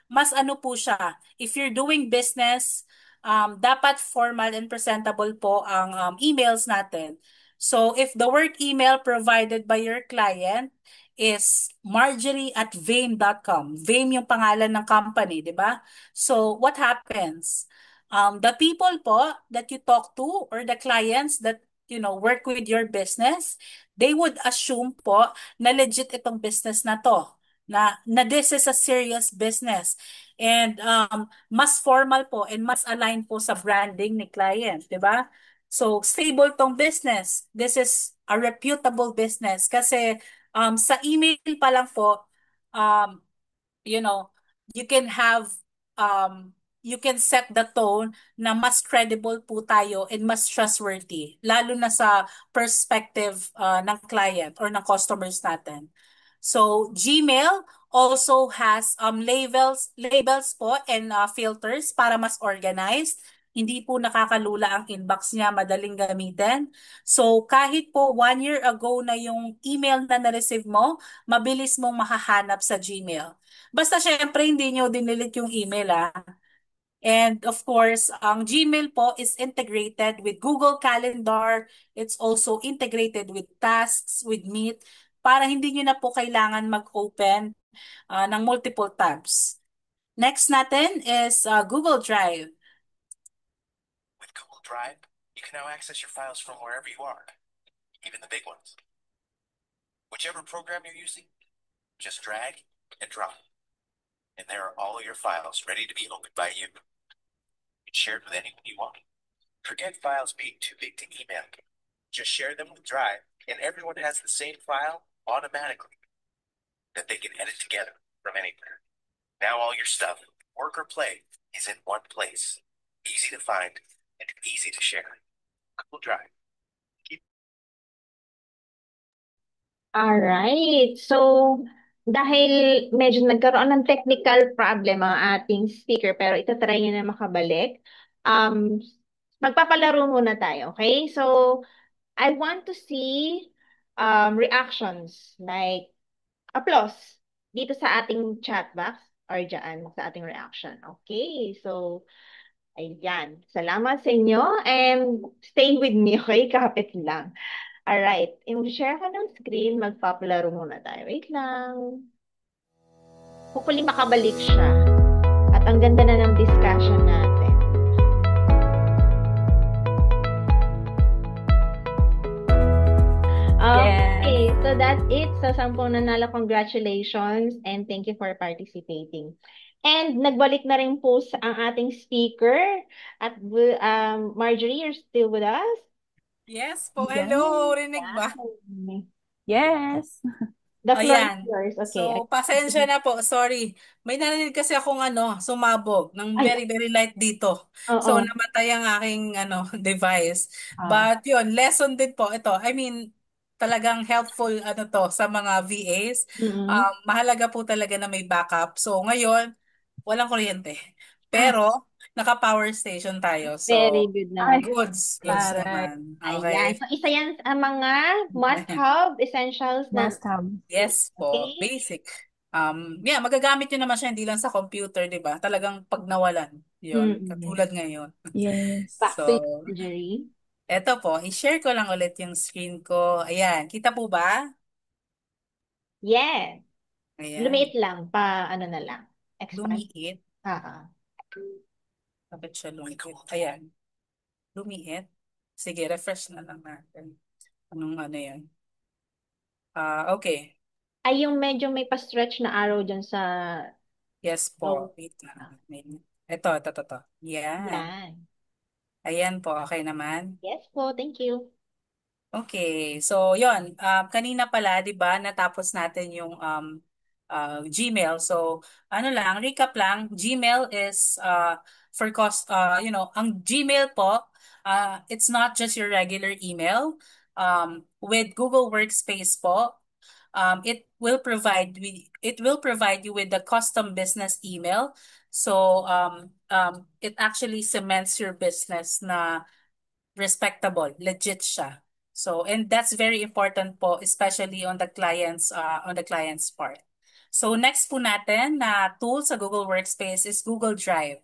mas ano po siya, if you're doing business, dapat formal and presentable po ang emails natin. So, if the work email provided by your client is Marjorie@Vame.com. Vame yung pangalan ng company, di ba? So, what happens? The people po that you talk to or the clients that work with your business, they would assume po na legit itong business na to. Na this is a serious business. And mas formal po and mas align po sa branding ni client, di ba? So, stable tong business. This is a reputable business kasi sa email pa lang po, um, you know, you can have, you can set the tone na mas credible po tayo and mas trustworthy, lalo na sa perspective ng client or ng customers natin. So, Gmail also has labels po and filters para mas organized. Hindi po nakakalula ang inbox niya, madaling gamitin. So, kahit po 1 year ago na yung email na na-receive mo, mabilis mong makahanap sa Gmail. Basta syempre hindi nyo dinilit yung email And of course, ang Gmail po is integrated with Google Calendar. It's also integrated with Tasks, with Meet, para hindi nyo na po kailangan mag-open ng multiple tabs. Next natin is Google Drive. With Google Drive, you can now access your files from wherever you are, even the big ones. Whichever program you're using, just drag and drop. And there are all your files ready to be opened by you and shared with anyone you want. Forget files being too big to email. Just share them with Drive, and everyone has the same file automatically that they can edit together from anywhere. Now all your stuff, work or play, is in one place. Easy to find and easy to share. Google Drive. Alright. So, dahil medyo nagkaroon ng technical problem ang ating speaker, pero itatry niya na makabalik, magpapalaro muna tayo, okay? So, I want to see reactions, like applause, dito sa ating chat box or dyan sa ating reaction. Okay, so, ayan. Salamat sa inyo and stay with me, okay? Kapit lang. Alright, i-share ko ng screen, magpapalaro muna tayo. Wait lang. Hopefully makabalik siya. At ang ganda na ng discussion natin. Okay, so that's it. So, 10 nanalo, congratulations and thank you for participating. And nagbalik na rin po ang ating speaker. At Marjorie, you're still with us? Yes po, hello, rinig ba? Yes. The floor is Ayan. yours. Okay. So, pasensya na po, sorry. May narinig kasi akong sumabog ng Ay. very, very light dito. So, Oo. namatay ang aking device. Ah. But yun, lesson din po ito. I mean, talagang helpful to sa mga VAs. Mm-mm. Mahalaga po talaga na may backup. So, ngayon, walang kuryente. Pero, naka-power station tayo. So, Very good Ay, naman. goods taray. naman. Ayan. Okay. So, isa yan sa mga must-have essentials na. Must have. Yes po, Okay. basic. Yeah, magagamit nyo naman siya hindi lang sa computer, 'di ba? Talagang pag nawalan, 'yun, Mm-mm. katulad ngayon. Yes. Back So, to you, Marjorie. Eto po, i-share ko lang ulit yung screen ko. Ayan, kita po ba? Yes. Lumiit Ayan, lang, ano na lang. Expand. lumiit. Ah. Bakit siya lumiit? Ayan, lumiit. Sige, refresh na lang natin. Anong ano yan? Okay. Ay, yung medyo may pa-stretch na arrow dyan sa Yes po. low. Wait lang. Ah, Ito. Yan. yan. Ayan po, okay naman. Yes po, thank you. Okay, so yon. Kanina pala, 'di ba, natapos natin yung Gmail. So, ano lang, recap lang, Gmail is for cost ang Gmail po, it's not just your regular email. With Google Workspace po, it will provide you with the custom business email. So, it actually cements your business na respectable, legit siya. So, and that's very important po, especially on the client's part. So, next po natin na tool sa Google Workspace is Google Drive.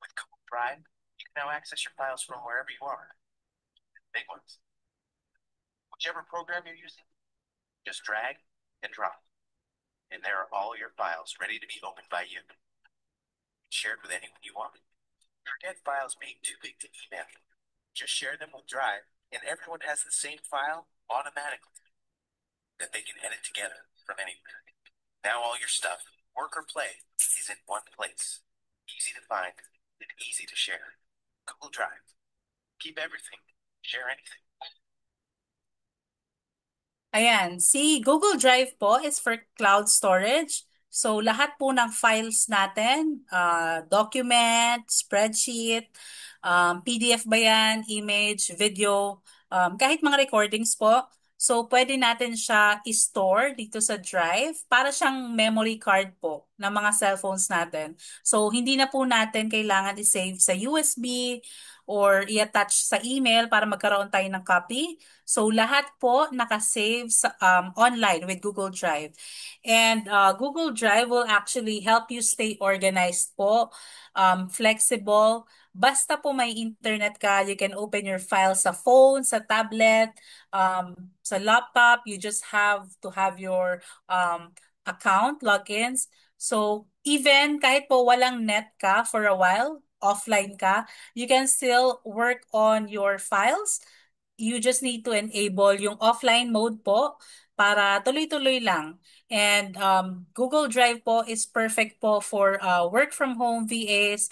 With Google Drive, you can now access your files from wherever you are. Big ones. Whichever program you're using, just drag and drop. And there are all your files ready to be opened by you. Shared with anyone you want. Forget files being too big to email. Just share them with Drive, and everyone has the same file automatically that they can edit together from anywhere. Now all your stuff, work or play, is in one place. Easy to find and easy to share. Google Drive. Keep everything. Share anything. Ayan, si Google Drive po is for cloud storage. So lahat po ng files natin, document, spreadsheet, PDF ba yan, image, video, kahit mga recordings po. So pwede natin siya i-store dito sa Drive para siyang memory card po ng mga cellphones natin. So hindi na po natin kailangan i-save sa USB or i-attach sa email para magkaroon tayo ng copy. So lahat po nakasave sa, online with Google Drive. And Google Drive will actually help you stay organized po, flexible. Basta po may internet ka, you can open your files sa phone, sa tablet, sa laptop. You just have to have your account, logins. So even kahit po walang net ka for a while, offline ka, you can still work on your files. You just need to enable yung offline mode po para tuloy-tuloy lang. And Google Drive po is perfect po for work from home VAs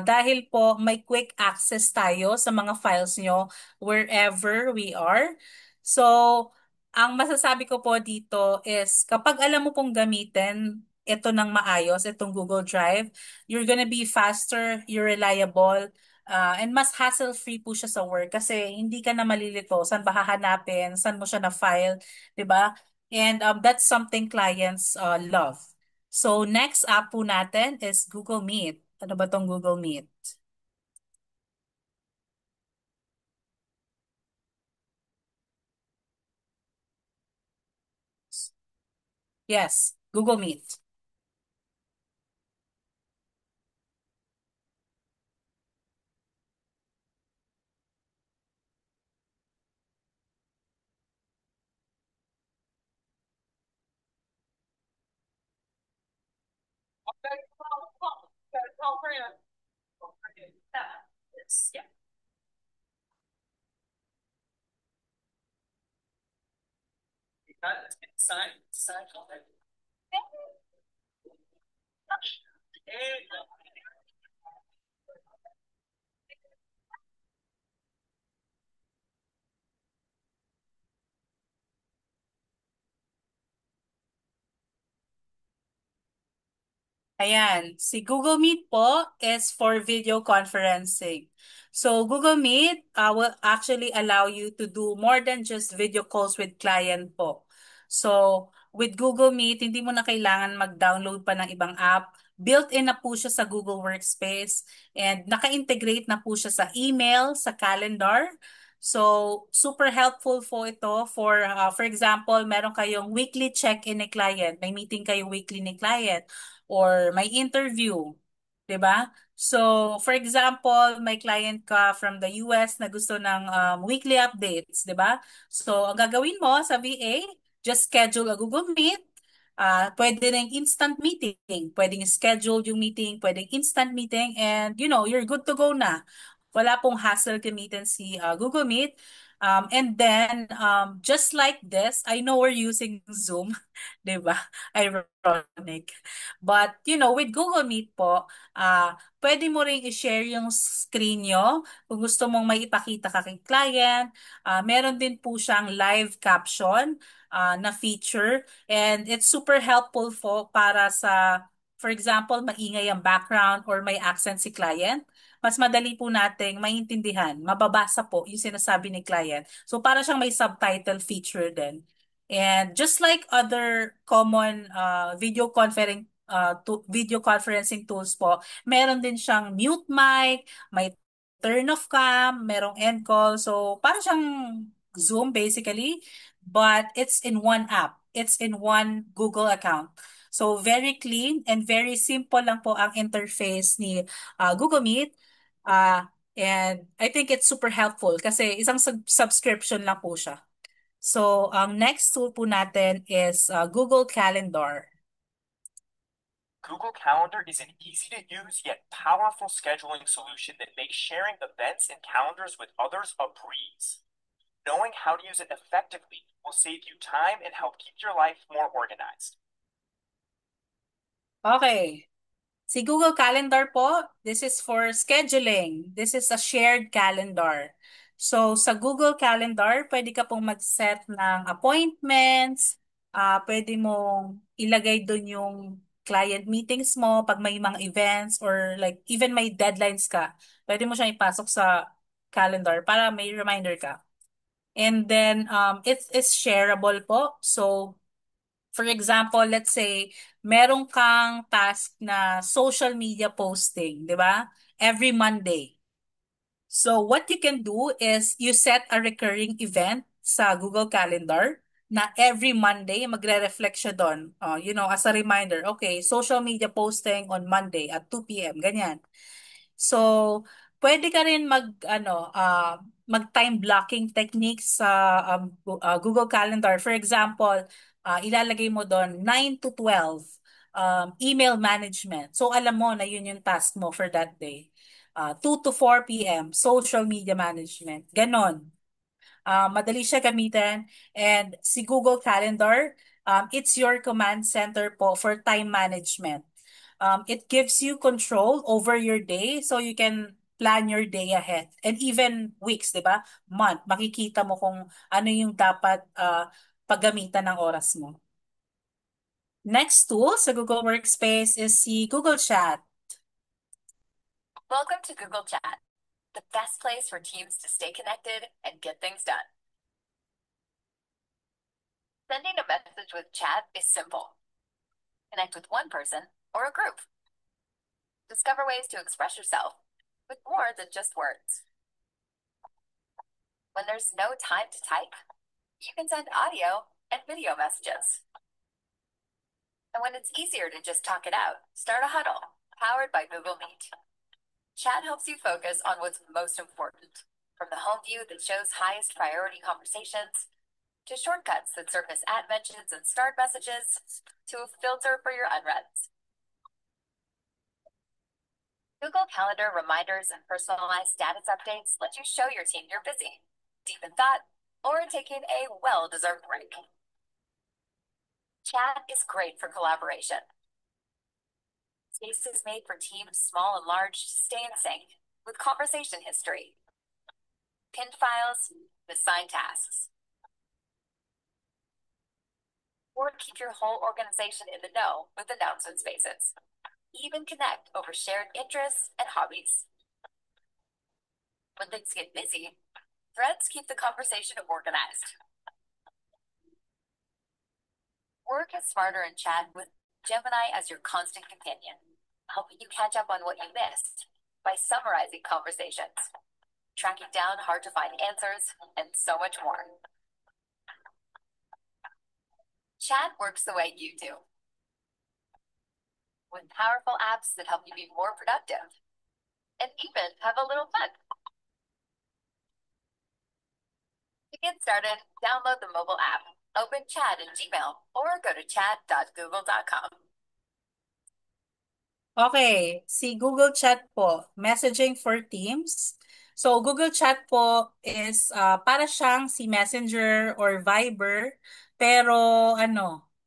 dahil po may quick access tayo sa mga files nyo wherever we are. So, ang masasabi ko po dito is kapag alam mo pong gamitin ito ng maayos, itong Google Drive, you're gonna be faster, you're reliable, and mas hassle-free po siya sa work kasi hindi ka na malilito saan ba hahanapin, saan mo siya na-file, di ba? And that's something clients love. So next app po natin is Google Meet. Ano ba tong Google Meet? Yes, Google Meet. Yeah. Ayan, si Google Meet po is for video conferencing. So Google Meet will actually allow you to do more than just video calls with client po. So with Google Meet, hindi mo na kailangan mag-download pa ng ibang app. Built-in na po siya sa Google Workspace and naka-integrate na po siya sa email, sa calendar. So super helpful po ito for example, meron kayong weekly check-in ni client, may meeting kayo weekly ni client or may interview. 'Di ba? So, for example, may client ka from the US na gusto ng weekly updates, 'di ba? So, ang gagawin mo sa VA, just schedule a Google Meet. Pwede rin instant meeting. Pwedeng schedule yung meeting, pwedeng instant meeting, and you're good to go na. Wala pong hassle gamitin si Google Meet. And then, just like this, I know we're using Zoom, 'di ba? Ironic. But, with Google Meet po, pwede mo ring i-share yung screen nyo kung gusto mong may ipakita ka kay client. Meron din po siyang live caption na feature, and it's super helpful po para sa, for example, maingay ang background or may accent si client. Mas madali po nating maintindihan, mababasa po yung sinasabi ni client. So para siyang may subtitle feature din. And just like other common video conferencing tools po, meron din siyang mute mic, may turn off cam, merong end call. So para siyang Zoom basically, but it's in one app. It's in one Google account. So very clean and very simple lang po ang interface ni Google Meet. And I think it's super helpful kasi isang subscription lang po siya. So, ang next tool po natin is Google Calendar. Google Calendar is an easy-to-use yet powerful scheduling solution that makes sharing events and calendars with others a breeze. Knowing how to use it effectively will save you time and help keep your life more organized. Okay. Si Google Calendar po, this is for scheduling. This is a shared calendar. So, sa Google Calendar, pwede ka pong mag-set ng appointments. Pwede mong ilagay doon yung client meetings mo pag may mga events or like even may deadlines ka. Pwede mo siyang ipasok sa calendar para may reminder ka. And then, it's shareable po. So, for example, let's say, meron kang task na social media posting, di ba? Every Monday. So what you can do is you set a recurring event sa Google Calendar na every Monday magre-reflect siya doon. As a reminder, okay, social media posting on Monday at 2 p.m. Ganyan. So, pwede ka rin mag-time blocking techniques sa Google Calendar. For example, ilalagay mo doon 9 to 12 email management. So, alam mo na yun yung task mo for that day. 2 to 4 p.m. social media management. Ganon. Madali siya gamitin. And si Google Calendar, it's your command center po for time management. It gives you control over your day so you can plan your day ahead. And even weeks, di ba? Month, makikita mo kung ano yung dapat paggamitan ng oras mo. Next tool sa Google Workspace is si Google Chat. Welcome to Google Chat, the best place for teams to stay connected and get things done. Sending a message with chat is simple. Connect with one person or a group. Discover ways to express yourself with more than just words. When there's no time to type, you can send audio and video messages. And when it's easier to just talk it out, start a huddle powered by Google Meet. Chat helps you focus on what's most important, from the home view that shows highest priority conversations, to shortcuts that surface at mentions and start messages, to a filter for your unreads. Google Calendar reminders and personalized status updates let you show your team you're busy, deep in thought, or taking a well-deserved break. Chat is great for collaboration. Space is made for teams small and large to stay in sync with conversation history, pinned files, and assigned tasks. Or keep your whole organization in the know with announcement spaces. Even connect over shared interests and hobbies. When things get busy, threads keep the conversation organized. Work is smarter in chat with Gemini as your constant companion, helping you catch up on what you missed by summarizing conversations, tracking down hard-to-find answers, and so much more. Chat works the way you do. with powerful apps that help you be more productive and even have a little fun. To get started, download the mobile app, open Chat in Gmail, or go to chat.google.com. Okay, si Google Chat po, messaging for Teams. So Google Chat po is para siyang si Messenger or Viber, pero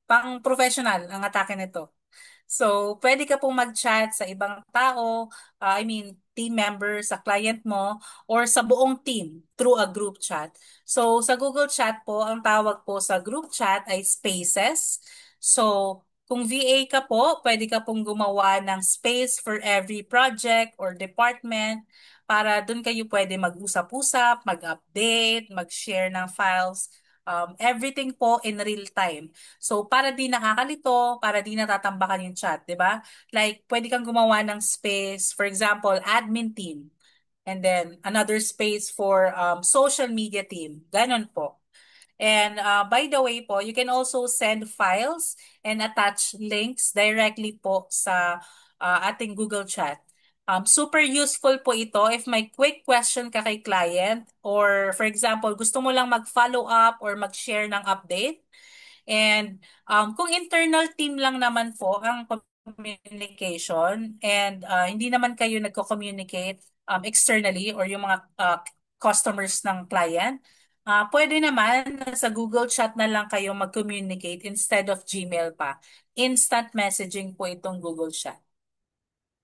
pang professional ang atake nito. So, pwede ka pong mag-chat sa ibang tao, I mean, team member sa client mo, or sa buong team through a group chat. So, sa Google Chat po, ang tawag po sa group chat ay Spaces. So, kung VA ka po, pwede ka pong gumawa ng space for every project or department para doon kayo pwede mag-usap-usap, mag-update, mag-share ng files, everything po in real time. So, para di nakakalito, para di natatambakan yung chat, di ba? Like, pwede kang gumawa ng space, for example, admin team, and then another space for social media team. Ganon po. And by the way po, you can also send files and attach links directly po sa ating Google Chat. Super useful po ito if may quick question ka kay client or for example, gusto mo lang mag-follow up or mag-share ng update. And kung internal team lang naman po ang communication and hindi naman kayo nagko-communicate externally or yung mga customers ng client, pwede naman sa Google Chat na lang kayo mag-communicate instead of Gmail pa. Instant messaging po itong Google Chat.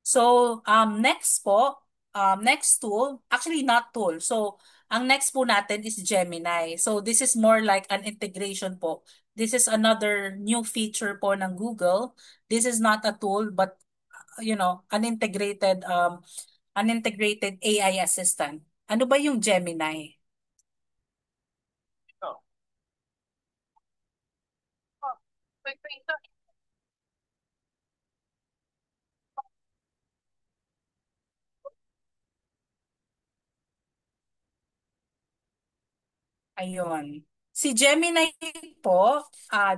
So, next tool, actually not tool. So, ang next po natin is Gemini. So, this is more like an integration po. This is another new feature po ng Google. This is not a tool, but, an integrated AI assistant. Ano ba yung Gemini? Oh, Wait, wait, so Ayun. Si Gemini po,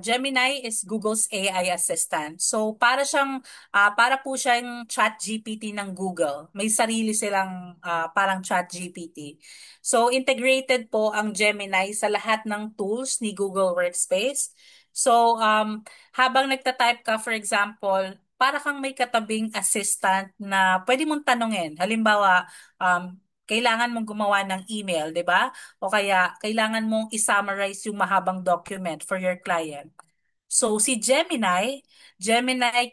Gemini is Google's AI assistant. So para po siyang chat GPT ng Google. May sarili silang parang chat GPT. So integrated po ang Gemini sa lahat ng tools ni Google Workspace. So habang nagta-type ka, for example, para kang may katabing assistant na pwede mong tanungin. Halimbawa, kailangan mong gumawa ng email, 'di ba? O kaya kailangan mong i-summarize yung mahabang document for your client. So si Gemini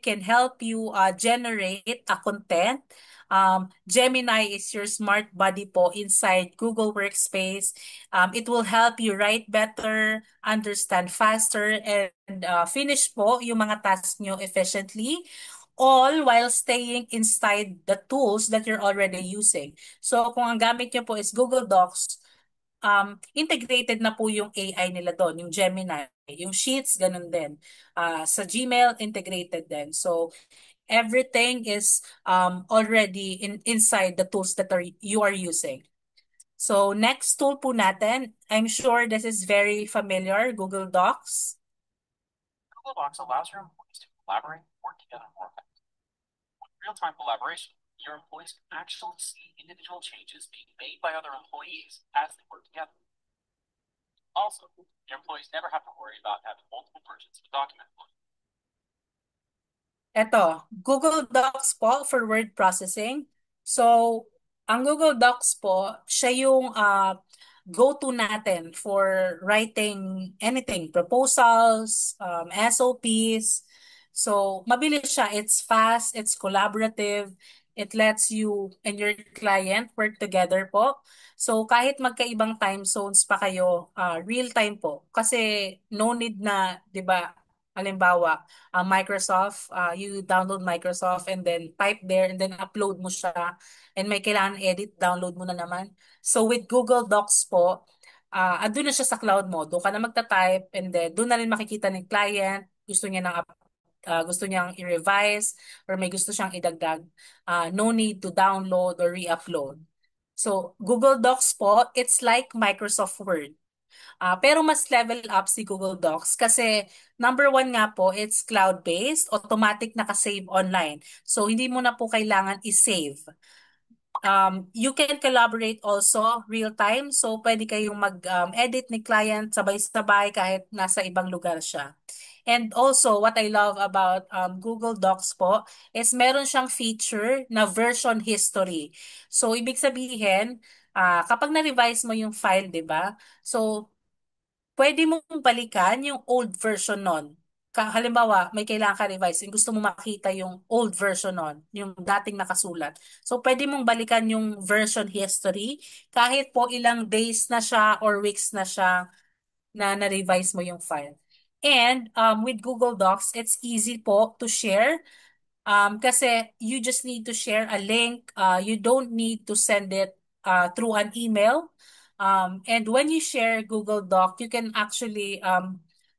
can help you generate a content. Gemini is your smart buddy po inside Google Workspace. It will help you write better, understand faster, and finish po yung mga tasks nyo efficiently, all while staying inside the tools that you're already using. So kung ang gamit nyo po is Google Docs, integrated na po yung AI nila doon, yung Gemini, yung Sheets, ganun din. Sa Gmail, integrated din. So, everything is already inside the tools that you are using. So, next tool po natin, I'm sure this is very familiar, Google Docs. Google Docs allows your employees to collaborate and work together more effectively. With real-time collaboration, your employees can actually see individual changes being made by other employees as they work together. Also, your employees never have to worry about having multiple versions of a document. Ito, Google Docs po for word processing. So, ang Google Docs po, siya yung go-to natin for writing anything, proposals, SOPs. So, mabilis siya. It's fast, it's collaborative. It lets you and your client work together po. So, kahit magkaibang time zones pa kayo, real time po. Kasi no need na, di ba, halimbawa, Microsoft, you download Microsoft and then type there and then upload mo siya and may kailangan edit, download mo na naman. So with Google Docs po, andun na siya sa cloud mo. Doon ka na magta-type and then doon na rin makikita ng client, gusto niyang i-revise or may gusto siyang idagdag. No need to download or re-upload. So Google Docs po, it's like Microsoft Word. Pero mas level up si Google Docs kasi number one nga po, it's cloud-based, automatic nakasave online. So hindi mo na po kailangan i-save. You can collaborate also real time. So pwede kayong mag-edit ni client sabay-sabay kahit nasa ibang lugar siya. And also, what I love about Google Docs po is meron siyang feature na version history. So, ibig sabihin, kapag na-revise mo yung file, di ba? So, pwede mong balikan yung old version nun. Halimbawa, may kailangan ka revise, yung gusto mo makita yung old version nun, yung dating nakasulat. So, pwede mong balikan yung version history kahit po ilang days na siya or weeks na siya na na-revise mo yung file. And with Google Docs, it's easy po to share kasi you just need to share a link. You don't need to send it through an email. And when you share Google Doc, you can actually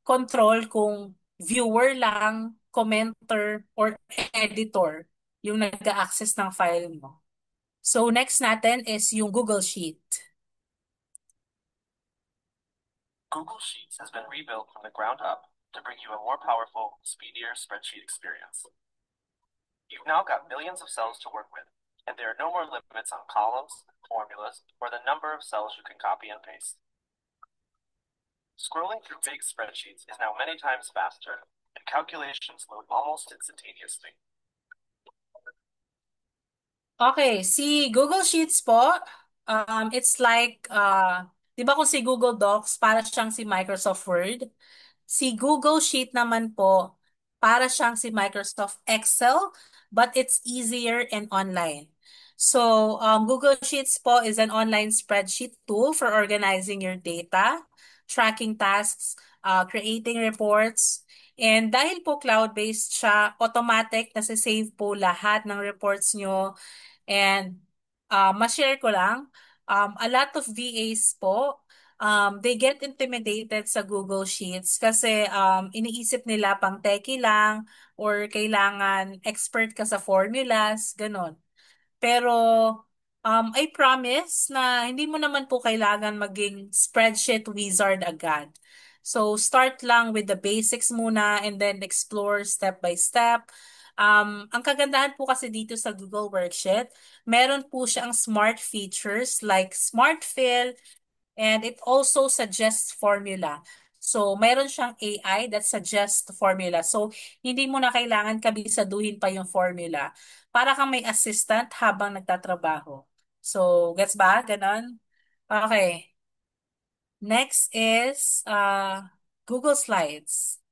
control kung viewer lang, commenter, or editor yung nag-access ng file mo. So next natin is yung Google Sheet. Google Sheets has been rebuilt from the ground up to bring you a more powerful, speedier spreadsheet experience. You've now got millions of cells to work with, and there are no more limits on columns, formulas, or the number of cells you can copy and paste. Scrolling through big spreadsheets is now many times faster, and calculations load almost instantaneously. Okay, si Google Sheets po, it's like, di ba kung si Google Docs, para siyang si Microsoft Word. Si Google Sheet naman po, para siyang si Microsoft Excel, but it's easier and online. So, Google Sheets po is an online spreadsheet tool for organizing your data, tracking tasks, creating reports, and dahil po cloud-based siya, automatic na save po lahat ng reports nyo. And ma-share ko lang, a lot of VAs po, they get intimidated sa Google Sheets kasi iniisip nila pang techie lang or kailangan expert ka sa formulas, ganon. Pero I promise na hindi mo naman po kailangan maging spreadsheet wizard agad. So start lang with the basics muna and then explore step by step. Ang kagandahan po kasi dito sa Google Worksheet, meron po siyang smart features like Smart Fill, and it also suggests formula. So, meron siyang AI that suggests formula. So, hindi mo na kailangan kabisaduhin pa yung formula. Para kang may assistant habang nagtatrabaho. So, gets ba? Ganon? Okay. Next is Google Slides.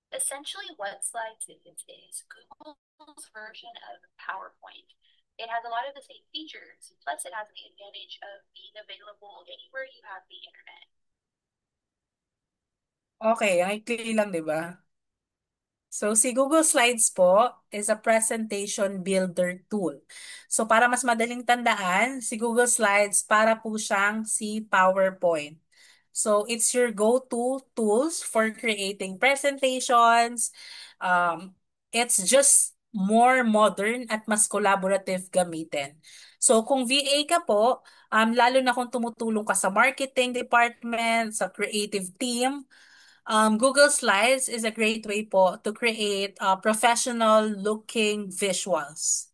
Essentially, what Slides is Google's version of PowerPoint. It has a lot of the same features, plus it has the advantage of being available anywhere you have the internet. Okay, ang ikli lang, di ba? So, si Google Slides po is a presentation builder tool. So, para mas madaling tandaan, si Google Slides para po siyang si PowerPoint. So, it's your go-to tools for creating presentations. It's just more modern at mas collaborative gamitin. So, kung VA ka po, lalo na kung tumutulong ka sa marketing department, sa creative team, Google Slides is a great way po to create professional looking visuals.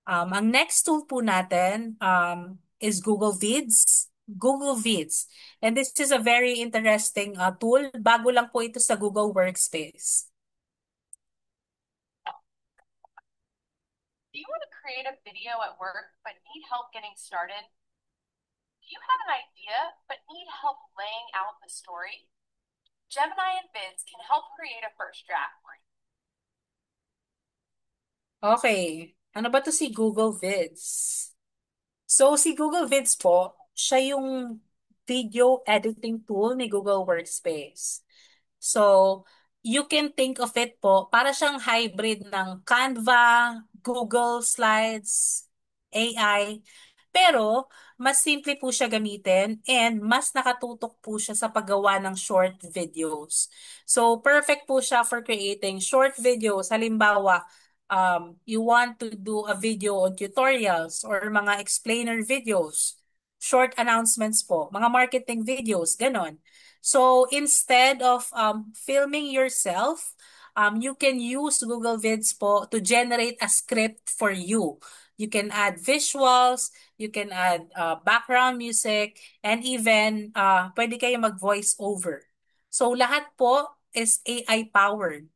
Ang next tool po natin is Google Vids. Google Vids. And this is a very interesting tool. Bago lang po ito sa Google Workspace. Do you want to create a video at work but need help getting started? Do you have an idea but need help laying out the story? Gemini and Vids can help create a first draft for you. Okay. Ano ba to si Google Vids? So, si Google Vids po, siya yung video editing tool ni Google Workspace. So, you can think of it po, para siyang hybrid ng Canva, Google Slides, AI. Pero, mas simple po siya gamitin and mas nakatutok po siya sa paggawa ng short videos. So, perfect po siya for creating short videos. Halimbawa, you want to do a video on tutorials or mga explainer videos. short announcements po, mga marketing videos, ganon. So instead of filming yourself, you can use Google Vids po to generate a script for you. You can add visuals, you can add background music, and even pwede kayo mag-voice over. So lahat po is AI powered.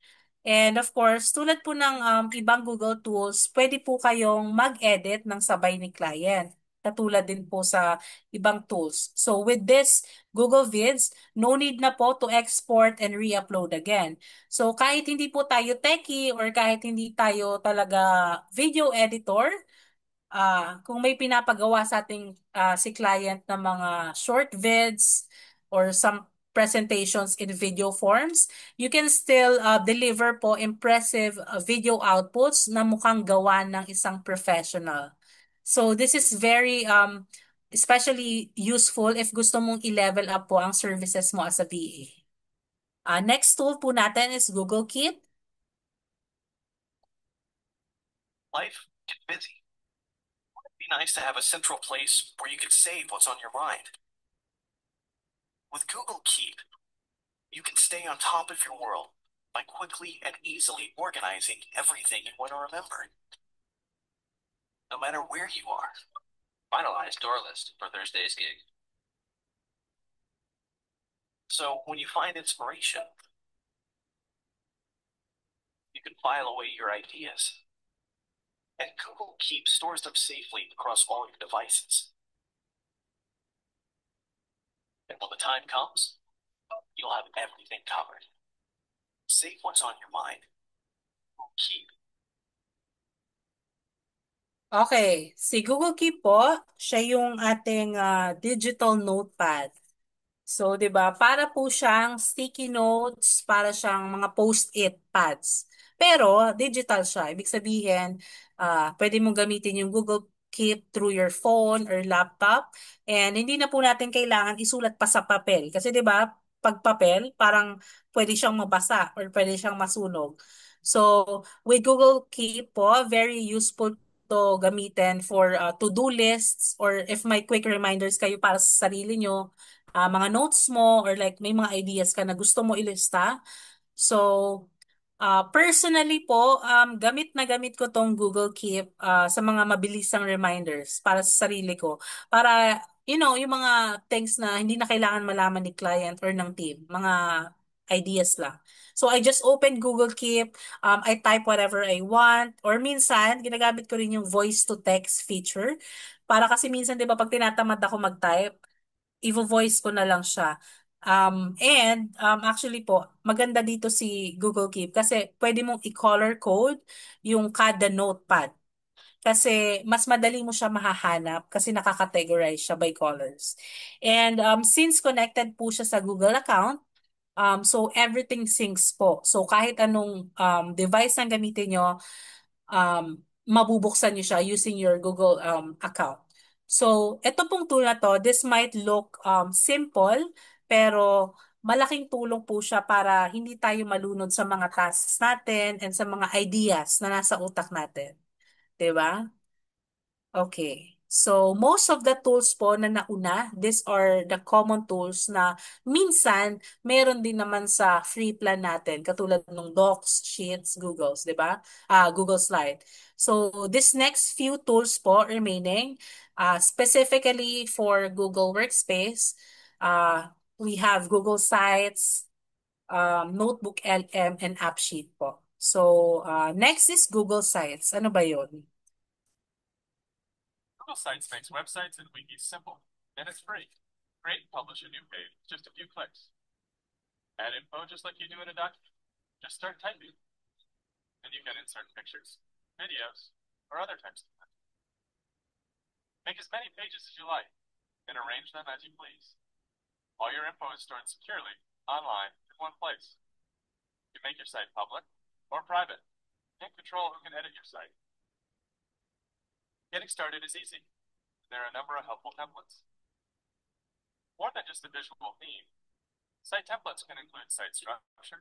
And of course, tulad po ng ibang Google tools, pwede po kayong mag-edit ng sabay ni client. Katulad din po sa ibang tools. So with this Google Vids, no need na po to export and re-upload again. So kahit hindi po tayo techie or kahit hindi tayo talaga video editor, kung may pinapagawa sa ating si client na mga short vids or some presentations in video forms, you can still deliver po impressive video outputs na mukhang gawa ng isang professional. So this is very especially useful if gusto mong i-level up po ang services mo as a VA. Next tool po natin is Google Keep. Life gets busy. It'd be nice to have a central place where you can save what's on your mind. With Google Keep, you can stay on top of your world by quickly and easily organizing everything you want to remember. No matter where you are. Finalize tour list for Thursday's gig. So when you find inspiration, you can file away your ideas. And Google Keep stores them safely across all your devices. And when the time comes, you'll have everything covered. Save what's on your mind. Keep. Okay, si Google Keep po, siya yung ating digital notepad. So, 'di ba? Para po siyang sticky notes, para siyang mga post-it pads. Pero digital siya. Ibig sabihin, pwede mong gamitin yung Google Keep through your phone or laptop. And hindi na po natin kailangan isulat pa sa papel. Kasi 'di ba, pag papel, parang pwede siyang mabasa or pwede siyang masunog. So, with Google Keep po, very useful to gamitin for to-do lists or if may quick reminders kayo para sa sarili nyo, mga notes mo or like may mga ideas ka na gusto mo ilista. So, personally po, gamit na gamit ko tong Google Keep sa mga mabilisang reminders para sa sarili ko. Para, yung mga things na hindi na kailangan malaman ni client or ng team. Mga ideas lang. So, I just open Google Keep. I type whatever I want. Or minsan, ginagamit ko rin yung voice-to-text feature. Para kasi minsan, di ba, pag tinatamad ako mag-type, i-voice ko na lang siya. Actually po, maganda dito si Google Keep kasi pwede mong i-color code yung kada notepad. Kasi mas madali mo siya mahahanap kasi nakakategorize siya by colors. And since connected po siya sa Google account, so everything syncs po. So kahit anong device ang gamitin nyo, mabubuksan nyo siya using your Google account. So, ito pong tool na to, this might look simple, pero malaking tulong po siya para hindi tayo malunod sa mga tasks natin and sa mga ideas na nasa utak natin. 'Di ba? Okay. So, most of the tools po na nauna, these are the common tools na minsan meron din naman sa free plan natin, katulad ng Docs, Sheets, Googles, di ba? Google Slide. So, this next few tools po remaining, specifically for Google Workspace, we have Google Sites, Notebook LM, and AppSheet po. So, next is Google Sites. Ano ba yun? Google Sites makes websites and wikis simple, and it's free. Create and publish a new page with just a few clicks. Add info just like you do in a document. Just start typing. And you can insert pictures, videos, or other types of content. Make as many pages as you like, and arrange them as you please. All your info is stored securely, online, in one place. You make your site public or private, and control who can edit your site. Getting started is easy. There are a number of helpful templates. More than just a visual theme, site templates can include site structure,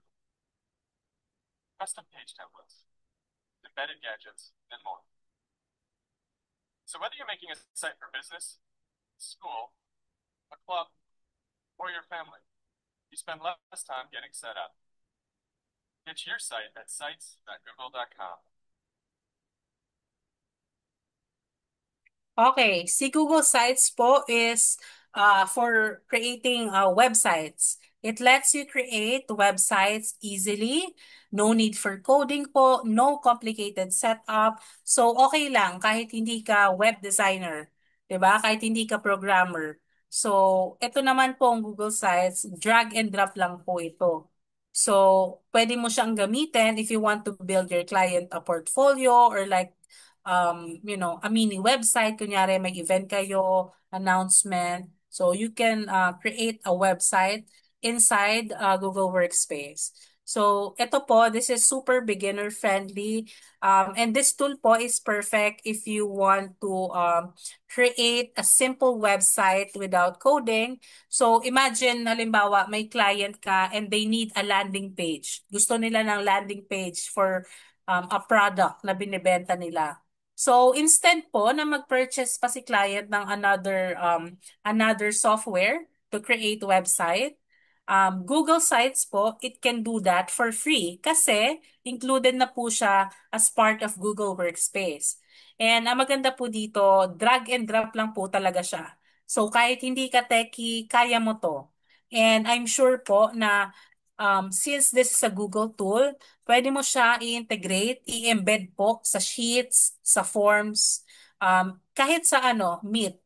custom page templates, embedded gadgets, and more. So whether you're making a site for business, school, a club, or your family. You spend less time getting set up. Get to your site at sites.google.com. Okay, si Google Sites po is for creating websites. It lets you create websites easily. No need for coding po, no complicated setup. So okay lang kahit hindi ka web designer, 'di ba? Kahit hindi ka programmer. So ito naman po ang Google Sites, drag and drop lang po ito. So pwede mo siyang gamitin if you want to build your client a portfolio or like a mini website, kunyari may event kayo, announcement. So you can create a website inside Google Workspace. So ito po, this is super beginner friendly. And this tool po is perfect if you want to create a simple website without coding. So imagine, halimbawa, may client ka and they need a landing page. Gusto nila ng landing page for a product na binibenta nila. So instead po na mag-purchase pa si client ng another software to create website, Google Sites po, it can do that for free kasi included na po siya as part of Google Workspace. And ang maganda po dito, drag and drop lang po talaga siya. So kahit hindi ka techie, kaya mo to. And I'm sure po na since this is a Google tool, pwede mo siya i-integrate, i-embed po sa Sheets, sa Forms, kahit sa Meet,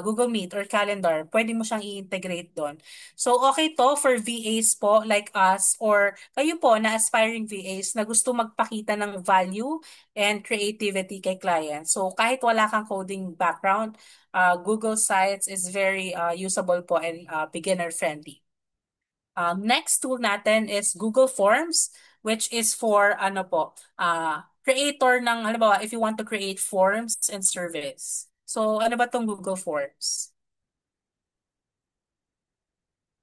Google Meet or Calendar, pwede mo siyang i-integrate doon. So okay to for VAs po like us or kayo po na aspiring VAs na gusto magpakita ng value and creativity kay clients. So kahit wala kang coding background, Google Sites is very usable po and beginner friendly. Next tool natin is Google Forms, which is for creator ng, halimbawa, if you want to create forms and surveys. So, ano ba tong Google Forms?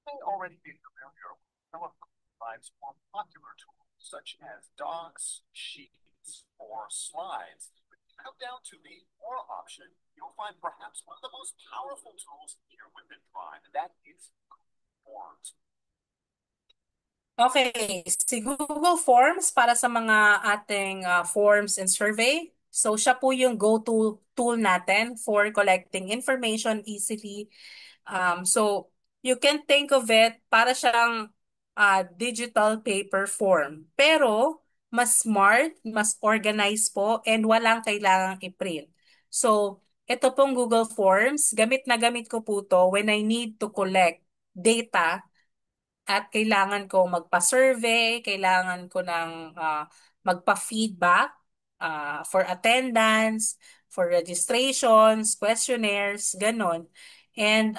May already be familiar with some of Live's more popular tools, such as docs, sheets, or slides. But if you come down to the More option, you'll find perhaps one of the most powerful tools here within Drive, and that is Forms. Okay, si Google Forms para sa mga ating forms and survey. So, siya po yung go-to tool natin for collecting information easily. So, you can think of it para siyang digital paper form. Pero, mas smart, mas organized po, and walang kailangang i-print. So, ito pong Google Forms, gamit na gamit ko po to when I need to collect data at kailangan ko magpa-survey, kailangan ko ng magpa-feedback for attendance, for registrations, questionnaires, ganon. And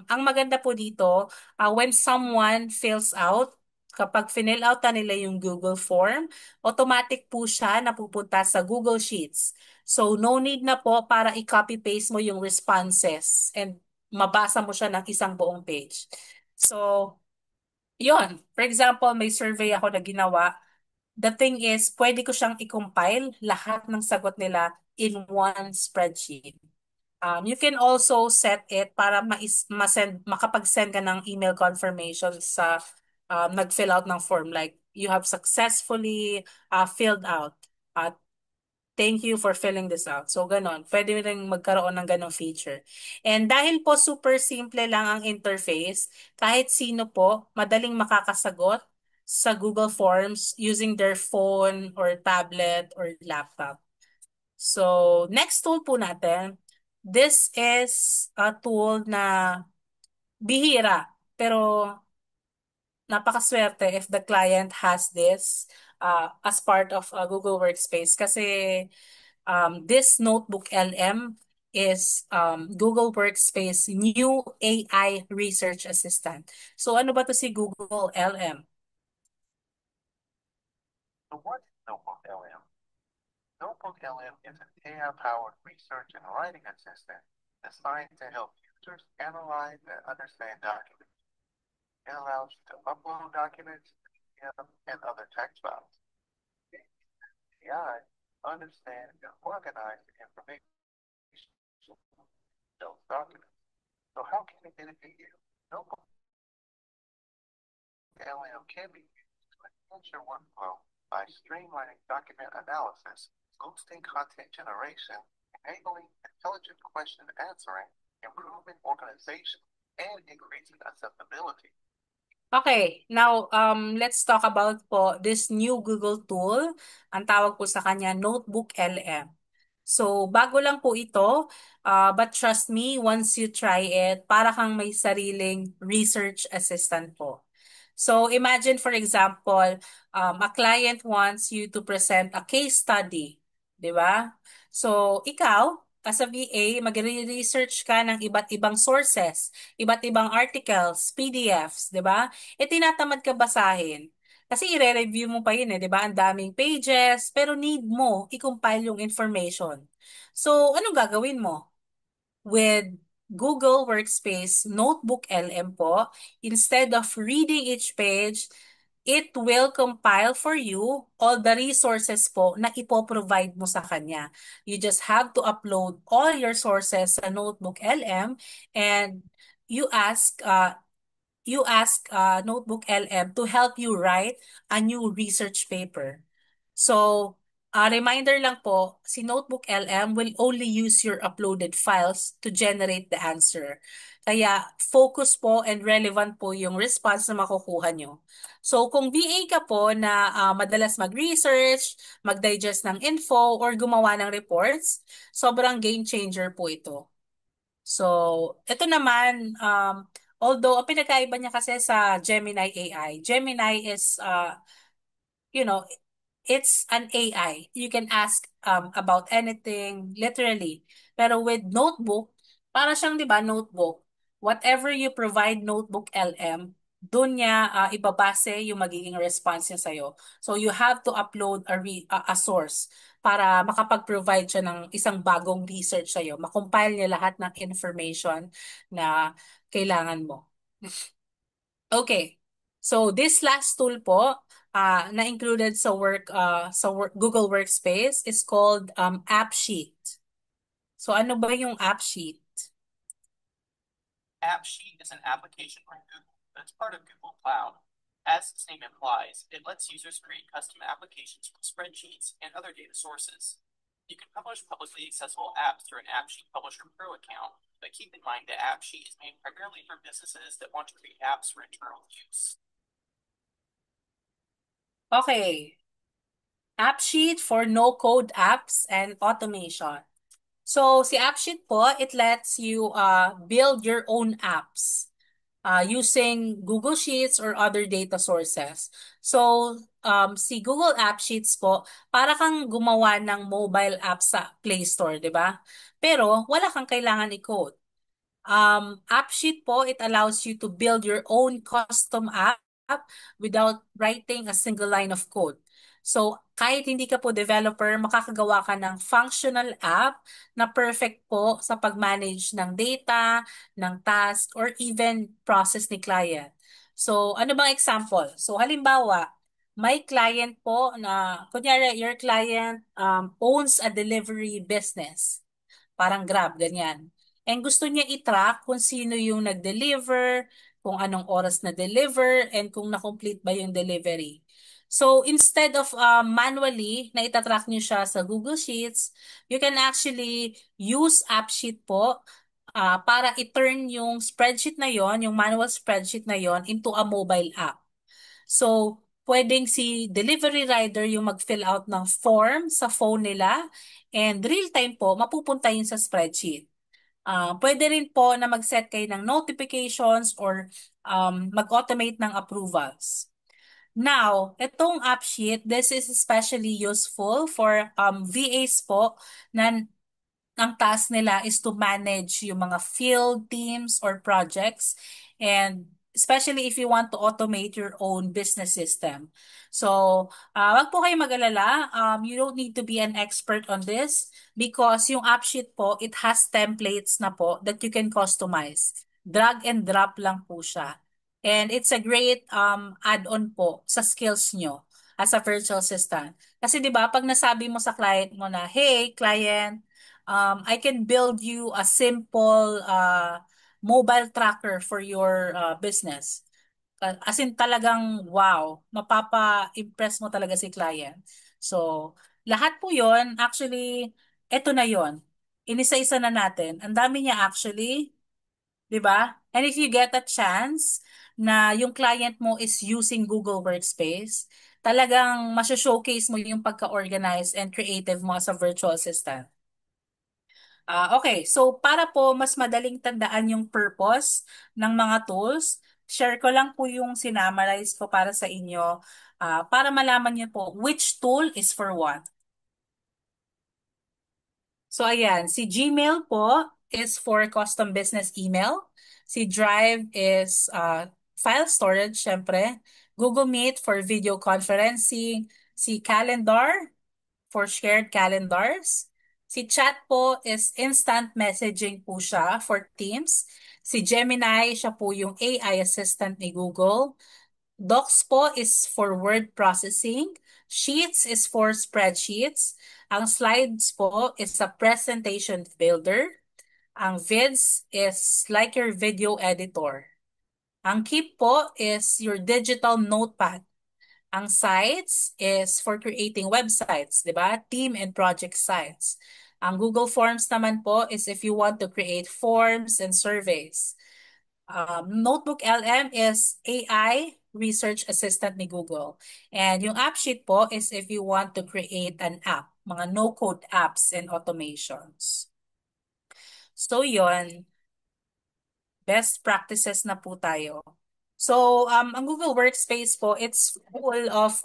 ang maganda po dito, when someone fills out, kapag fill out na nila yung Google form, automatic po siya napupunta sa Google Sheets. So no need na po para i-copy-paste mo yung responses and mabasa mo siya ng isang buong page. So, yun. For example, may survey ako na ginawa. The thing is, pwede ko siyang i-compile lahat ng sagot nila in one spreadsheet. You can also set it para makapag-send ka ng email confirmation sa nag-fill out ng form. Like, you have successfully filled out. Thank you for filling this out. So, ganon. Pwede rin magkaroon ng ganong feature. And dahil po super simple lang ang interface, kahit sino po, madaling makakasagot sa Google Forms using their phone or tablet or laptop. So, next tool po natin. This is a tool na bihira, pero napakaswerte if the client has this as part of Google Workspace. Kasi this Notebook LM is Google Workspace new AI research assistant. So ano ba to si Google LM? So what is Notebook LM? Notebook LM is an AI-powered research and writing assistant designed to help users analyze and understand documents. It allows you to upload documents, and other text files. AI understand and organize the information in those documents. So how can it benefit you? Notebook LM can be used to enhance your workflow by streamlining document analysis, boosting content generation, enabling intelligent question answering, improving organization, and increasing accessibility. Okay, now let's talk about po this new Google tool. Ang tawag po sa kanya Notebook LM. So, bago lang po ito, but trust me, once you try it, para kang may sariling research assistant po. So, imagine for example, a client wants you to present a case study, di ba? So, ikaw, as a VA, magre-research ka ng iba't ibang sources, iba't ibang articles, PDFs, di ba? Tinatamad ka basahin. Kasi i-review mo pa yun eh, di ba? Ang daming pages, pero need mo i-compile yung information. So, anong gagawin mo? With Google Workspace Notebook LM po, instead of reading each page, it will compile for you all the resources po na ipoprovide mo sa kanya. You just have to upload all your sources sa Notebook LM and you ask Notebook LM to help you write a new research paper. So, a reminder lang po, si Notebook LM will only use your uploaded files to generate the answer. Kaya focus po and relevant po yung response na makukuha nyo. So, kung VA ka po na madalas mag-research, mag-digest ng info, or gumawa ng reports, sobrang game changer po ito. So, ito naman, although ang pinagkaiba niya kasi sa Gemini AI, Gemini is, you know, it's an AI. You can ask about anything, literally. Pero with Notebook, para siyang, di ba, notebook. Whatever you provide Notebook LM, doon niya ibabase yung magiging response niya sa'yo. So you have to upload a source para makapag-provide siya ng isang bagong research sa'yo. Makompile niya lahat ng information na kailangan mo. Okay. So this last tool po na included sa Google Workspace is called AppSheet. So ano ba yung AppSheet? AppSheet is an application from Google that's part of Google Cloud. As its name implies, it lets users create custom applications from spreadsheets and other data sources. You can publish publicly accessible apps through an AppSheet Publisher Pro account, but keep in mind that AppSheet is made primarily for businesses that want to create apps for internal use. Okay. AppSheet for no-code apps and automation. So si AppSheet po, it lets you build your own apps using Google Sheets or other data sources. So si Google App Sheets po, para kang gumawa ng mobile app sa Play Store, di ba? Pero wala kang kailangan i-code. AppSheet po, it allows you to build your own custom app without writing a single line of code. So, kahit hindi ka po developer, makakagawa ka ng functional app na perfect po sa pag-manage ng data, ng task, or even process ni client. So, ano bang example? So, halimbawa, may client po na, kunyari, your client owns a delivery business. Parang Grab, ganyan. And gusto niya i-track kung sino yung nag-deliver, kung anong oras na-deliver, and kung na-complete ba yung delivery. So, instead of manually na itatrack niyo siya sa Google Sheets, you can actually use AppSheet po para i-turn yung spreadsheet na yon, yung manual spreadsheet na yon, into a mobile app. So, pwedeng si delivery rider yung mag-fill out ng form sa phone nila and real time po, mapupunta yun sa spreadsheet. Pwede rin po na mag-set kayo ng notifications or mag-automate ng approvals. Now, itong AppSheet, this is especially useful for VAs po na ang task nila is to manage yung mga field teams or projects, and especially if you want to automate your own business system. So, wag po kayo mag-alala. You don't need to be an expert on this because yung AppSheet po, it has templates na po that you can customize. Drag and drop lang po siya. And it's a great add-on po sa skills nyo as a virtual assistant. Kasi 'di ba, pag nasabi mo sa client mo na, "Hey, client, I can build you a simple mobile tracker for your business. As in talagang wow, mapapa-impress mo talaga si client. So, lahat po yon actually, eto na yon. Inisa-isa na natin. Ang dami niya actually, 'di ba? And if you get a chance na yung client mo is using Google Workspace, talagang showcase mo yung pagka-organized and creative mo as a virtual assistant. Okay, so para po mas madaling tandaan yung purpose ng mga tools, share ko lang po yung sinamarize ko para sa inyo para malaman niyo po which tool is for what. So ayan, si Gmail po is for custom business email. Si Drive is file storage, syempre. Google Meet for video conferencing. Si Calendar for shared calendars. Si chat po is instant messaging po siya for Teams. Si Gemini, siya po yung AI assistant ni Google. Docs po is for word processing. Sheets is for spreadsheets. Ang slides po is a presentation builder. Ang vids is like your video editor. Ang Keep po is your digital notepad. Ang sites is for creating websites, di ba? Team and project sites. Ang Google Forms naman po is if you want to create forms and surveys. Notebook LM is AI research assistant ni Google. And yung app sheet po is if you want to create an app, mga no-code apps and automations. So yon, best practices na po tayo. So, ang Google Workspace po, it's full of,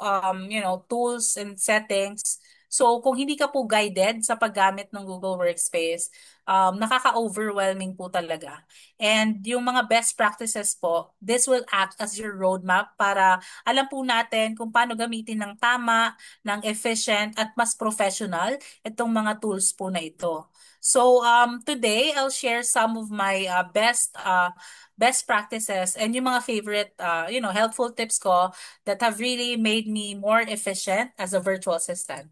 tools and settings. So, kung hindi ka po guided sa paggamit ng Google Workspace, nakaka-overwhelming po talaga. And yung mga best practices po, this will act as your roadmap para alam po natin kung paano gamitin ng tama, ng efficient, at mas professional itong mga tools po na ito. So, today, I'll share some of my best practices and yung mga favorite, helpful tips ko that have really made me more efficient as a virtual assistant.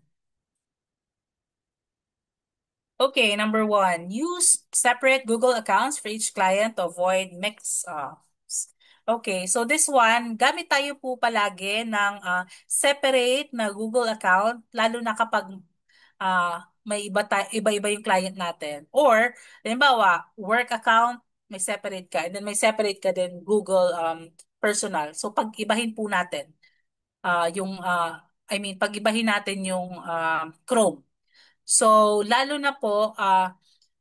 Okay, number one, use separate Google accounts for each client to avoid mix-ups. Okay, so this one, gamit tayo po palagi ng separate na Google account, lalo na kapag may iba-iba yung client natin. Or, halimbawa, work account, may separate ka, and then may separate ka din Google personal. So, pag-ibahin po natin pag-ibahin natin yung Chrome. So, lalo na po,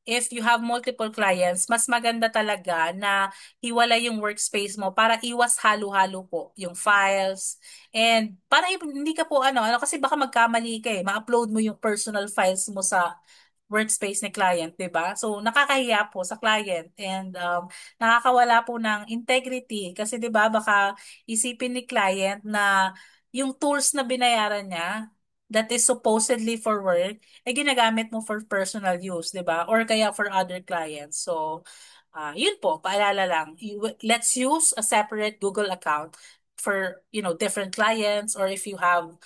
if you have multiple clients, mas maganda talaga na hiwalay yung workspace mo para iwas halo-halo po yung files. And para hindi ka po kasi baka magkamali ka ma-upload mo yung personal files mo sa workspace ni client, 'di ba? So nakakahiya po sa client and nakakawala po ng integrity kasi 'di ba baka isipin ni client na yung tools na binayaran niya that is supposedly for work ginagamit mo for personal use, 'di ba? Or kaya for other clients. So yun po, paalala lang. Let's use a separate Google account for, different clients or if you have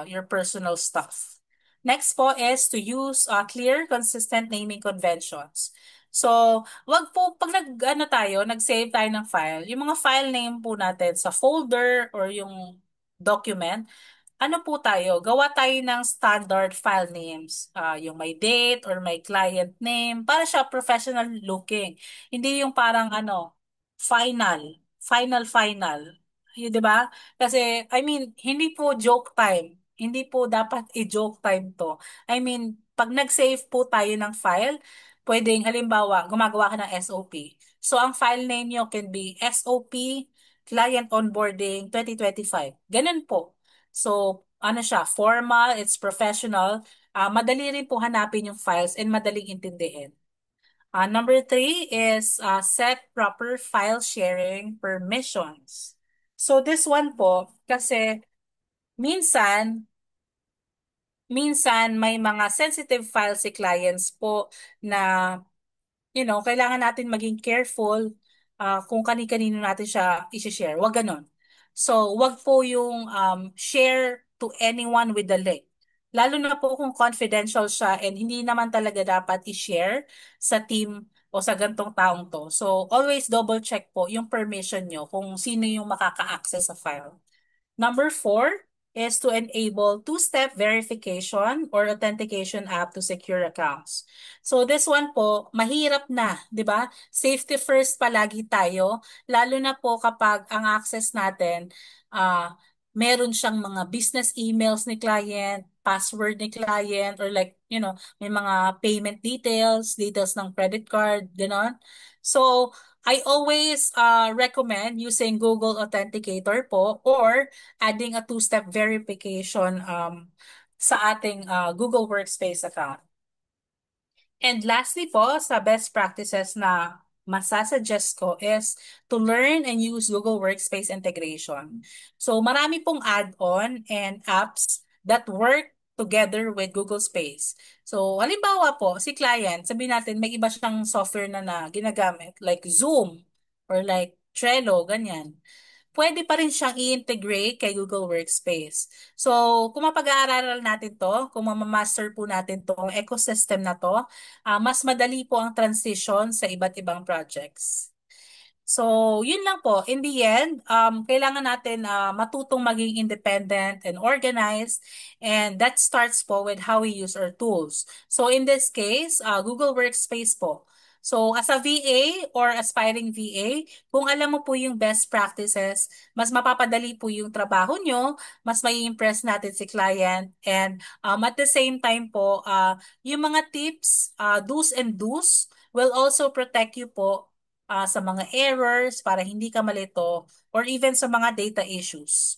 your personal stuff. Next po is to use clear, consistent naming conventions. So, wag po, pag nag-save tayo ng file, yung mga file name po natin sa folder or yung document, gawa tayo ng standard file names. Yung may date or may client name, para siya professional looking. Hindi yung parang final. Yun, di ba? Kasi, hindi po joke time. Hindi po dapat i-joke time to. Pag nag-save po tayo ng file, pwedeng, halimbawa, gumagawa ka ng SOP. So, ang file name nyo can be SOP Client Onboarding 2025. Ganun po. So, siya, formal, it's professional. Madali rin po hanapin yung files and madaling intindihin. Number three is set proper file sharing permissions. So, this one po, kasi minsan, may mga sensitive files si clients po na kailangan natin maging careful kung kani-kanino natin siya i-share. Wag ganon. So, wag po yung share to anyone with the link. Lalo na po kung confidential siya and hindi naman talaga dapat i-share sa team o sa gantong taong to. So, always double check po yung permission nyo kung sino yung makaka-access sa file. Number 4 is to enable two-step verification or authentication app to secure accounts. So this one po, mahirap na, di ba? Safety first palagi tayo, lalo na po kapag ang access natin, meron siyang mga business emails ni client, password ni client, or like, may mga payment details, details ng credit card, gano'n. So, I always recommend using Google Authenticator po or adding a two-step verification sa ating Google Workspace account. And lastly po, sa best practices na masasuggest ko is to learn and use Google Workspace integration. So marami pong add-on and apps that work together with Google Space. So halimbawa po, si client, sabihin natin may iba siyang software na ginagamit like Zoom or like Trello, ganyan, pwede pa rin siyang i-integrate kay Google Workspace. So, kung mapag-aaralan natin to, kung mamamaster po natin tong ecosystem na to, mas madali po ang transition sa iba't ibang projects. So, yun lang po. In the end, kailangan natin matutong maging independent and organized, and that starts po with how we use our tools. So, in this case, Google Workspace po. So, as a VA or aspiring VA, kung alam mo po yung best practices, mas mapapadali po yung trabaho nyo, mas may impress natin si client, and at the same time po, yung mga tips, do's and do's, will also protect you po sa mga errors para hindi ka malito or even sa mga data issues.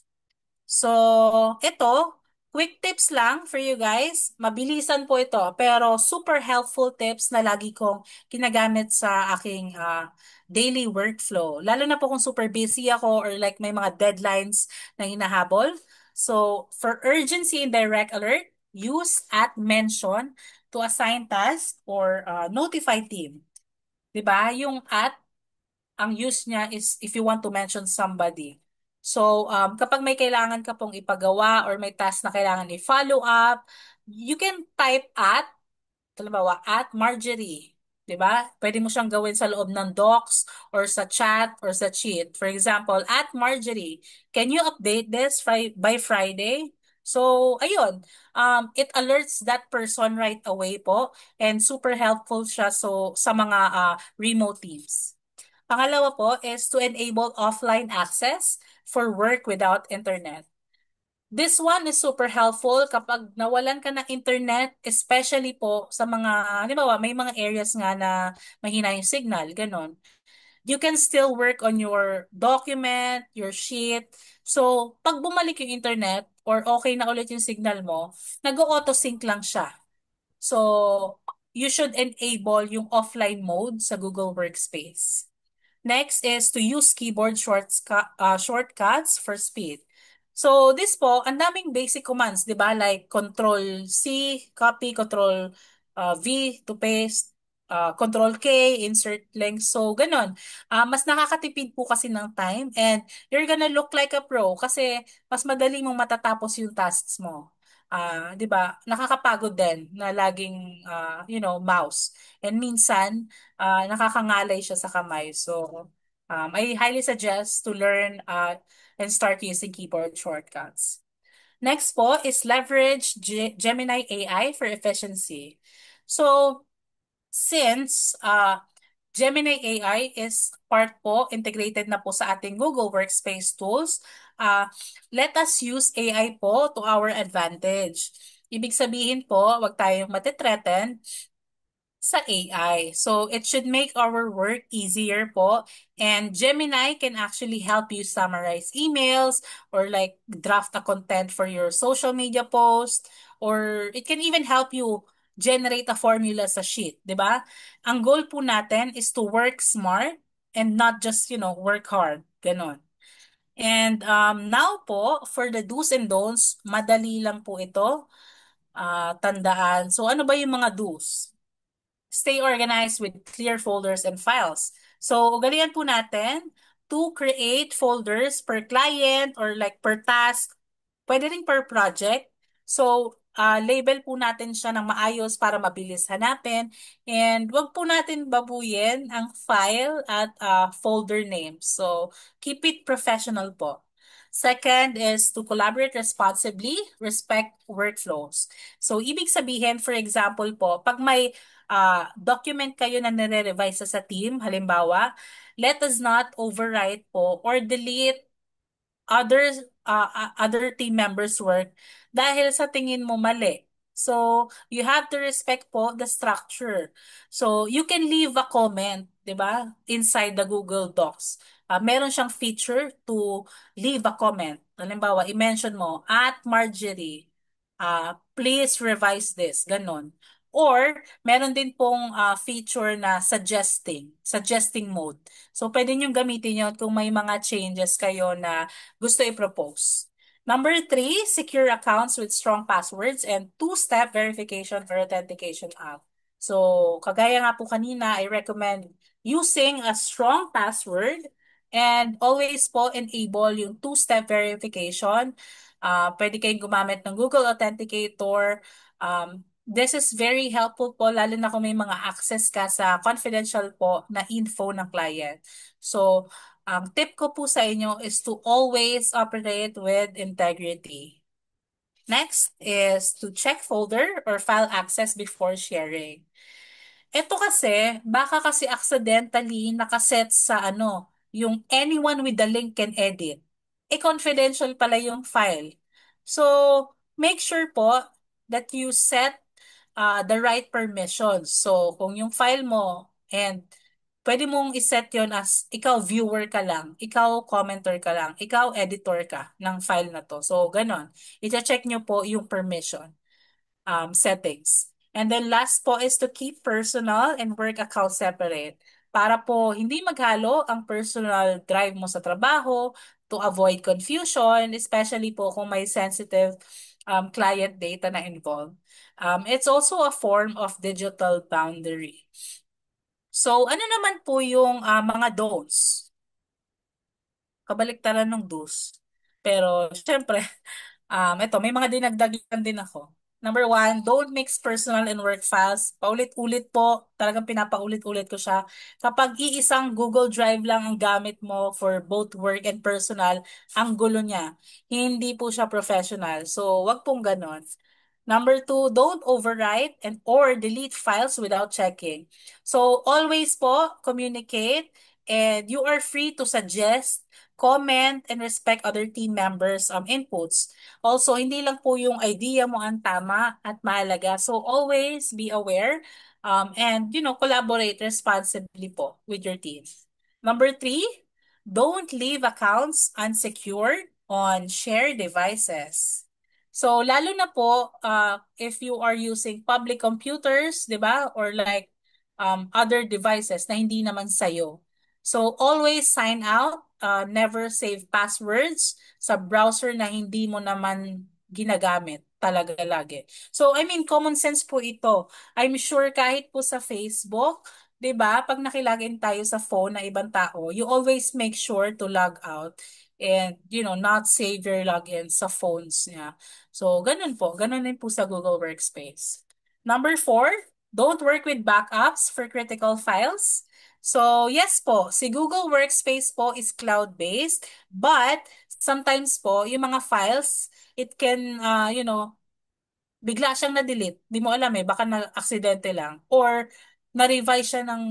So, ito, quick tips lang for you guys. Mabilisan po ito, pero super helpful tips na lagi kong ginagamit sa aking daily workflow. Lalo na po kung super busy ako or like may mga deadlines na hinahabol. So, for urgency and direct alert, use @mention to assign task or notify team. 'Di ba? Yung ang use niya is if you want to mention somebody. So, kapag may kailangan ka pong ipagawa or may task na kailangan i-follow up, you can type halimbawa, @Marjorie. 'Di ba? Pwede mo siyang gawin sa loob ng docs or sa chat or sa sheet. For example, @Marjorie, can you update this by Friday? So, ayun, it alerts that person right away po and super helpful siya sa mga remote teams. Pangalawa po is to enable offline access for work without internet. This one is super helpful kapag nawalan ka ng internet, especially po sa mga, di ba, may mga areas nga na mahina yung signal, ganon. You can still work on your document, your sheet. So, pag bumalik yung internet or okay na ulit yung signal mo, nag-auto-sync lang siya. So, you should enable yung offline mode sa Google Workspace. Next is to use keyboard shortcuts for speed. So this po, ang daming basic commands, di ba? Like Control C, copy, Control V to paste, Control K, insert link. So ganun. Mas nakakatipid po kasi ng time and you're gonna look like a pro kasi mas madali mong matatapos yung tasks mo. 'Di ba? Nakakapagod din na laging mouse. And minsan nakakangalay siya sa kamay. So, I highly suggest to learn and start using keyboard shortcuts. Next po is leverage Gemini AI for efficiency. So, since Gemini AI is part po, integrated na po sa ating Google Workspace tools, let us use AI po to our advantage. Ibig sabihin po, wag tayong matitreaten sa AI. So it should make our work easier po. And Gemini can actually help you summarize emails or like draft a content for your social media post, or it can even help you generate a formula sa sheet, 'di ba? Ang goal po natin is to work smart and not just, work hard. Ganon. And now po, for the do's and don'ts, madali lang po ito. Tandaan. So ano ba yung mga do's? Stay organized with clear folders and files. So, ugalian po natin to create folders per client or like per task. Pwede rin per project. So, label po natin siya ng maayos para mabilis hanapin. And wag po natin babuyin ang file at folder name. So, keep it professional po. Second is to collaborate responsibly, respect workflows. So, ibig sabihin, for example po, pag may document kayo na nire-revise sa team, halimbawa, let us not overwrite po or delete other team members' work dahil sa tingin mo mali. So, you have to respect po the structure. So, you can leave a comment, 'di ba? Inside the Google Docs. Meron siyang feature to leave a comment. Halimbawa, i-mention mo, at Marjorie, please revise this. Ganon. Or, meron din pong feature na suggesting mode. So, pwede nyo gamitin yun kung may mga changes kayo na gusto i-propose. Number 3, secure accounts with strong passwords and two-step verification or authentication app. So, kagaya nga po kanina, I recommend using a strong password and always po enable yung two-step verification. Pwede kayong gumamit ng Google Authenticator. This is very helpful po, lalo na kung may mga access ka sa confidential po na info ng client. So, ang tip ko po sa inyo is to always operate with integrity. Next is to check folder or file access before sharing. Ito kasi, baka kasi accidentally nakaset sa yung anyone with the link can edit. Confidential pala yung file. So, make sure po that you set the right permissions. So, kung yung file mo and pwede mong iset yon as ikaw viewer ka lang, ikaw commenter ka lang, ikaw editor ka ng file na to. So, ganon. I-check nyo po yung permission settings. And then last po is to keep personal and work account separate para po hindi maghalo ang personal drive mo sa trabaho to avoid confusion, especially po kung may sensitive client data na involved. It's also a form of digital boundary. So, ano naman po yung mga don'ts? Kabaliktaran ng do's. Pero, syempre, ito, may mga dinagdagan din ako. Number 1, don't mix personal and work files. Paulit-ulit po, talagang pinapaulit-ulit ko siya. Kapag iisang Google Drive lang ang gamit mo for both work and personal, ang gulo niya. Hindi po siya professional. So, wag pong ganon. Number 2, don't overwrite and or delete files without checking. So, always po, communicate and you are free to suggest, comment, and respect other team members' inputs. Also, hindi lang po yung idea mo ang tama at mahalaga. So, always be aware and, collaborate responsibly po with your team. Number 3, don't leave accounts unsecured on shared devices. So, lalo na po if you are using public computers, di ba? Or like other devices na hindi naman sa'yo. So, always sign out, never save passwords sa browser na hindi mo naman ginagamit talaga lagi. So, I mean, common sense po ito. I'm sure kahit po sa Facebook, 'di ba? Pag nakilagin tayo sa phone ng ibang tao, you always make sure to log out and not save your login sa phones niya. So, ganun po. Ganun din po sa Google Workspace. Number 4, don't work with backups for critical files. So, yes po, si Google Workspace po is cloud-based, but sometimes po, yung mga files, it can, bigla siyang na-delete. Di mo alam baka na-aksidente lang. Or na-revise siya ng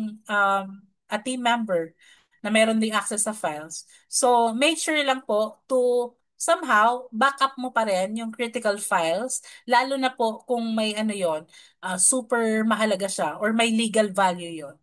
a team member na meron ding access sa files. So, make sure lang po to somehow backup mo pa rin yung critical files, lalo na po kung may yon, super mahalaga siya or may legal value yon.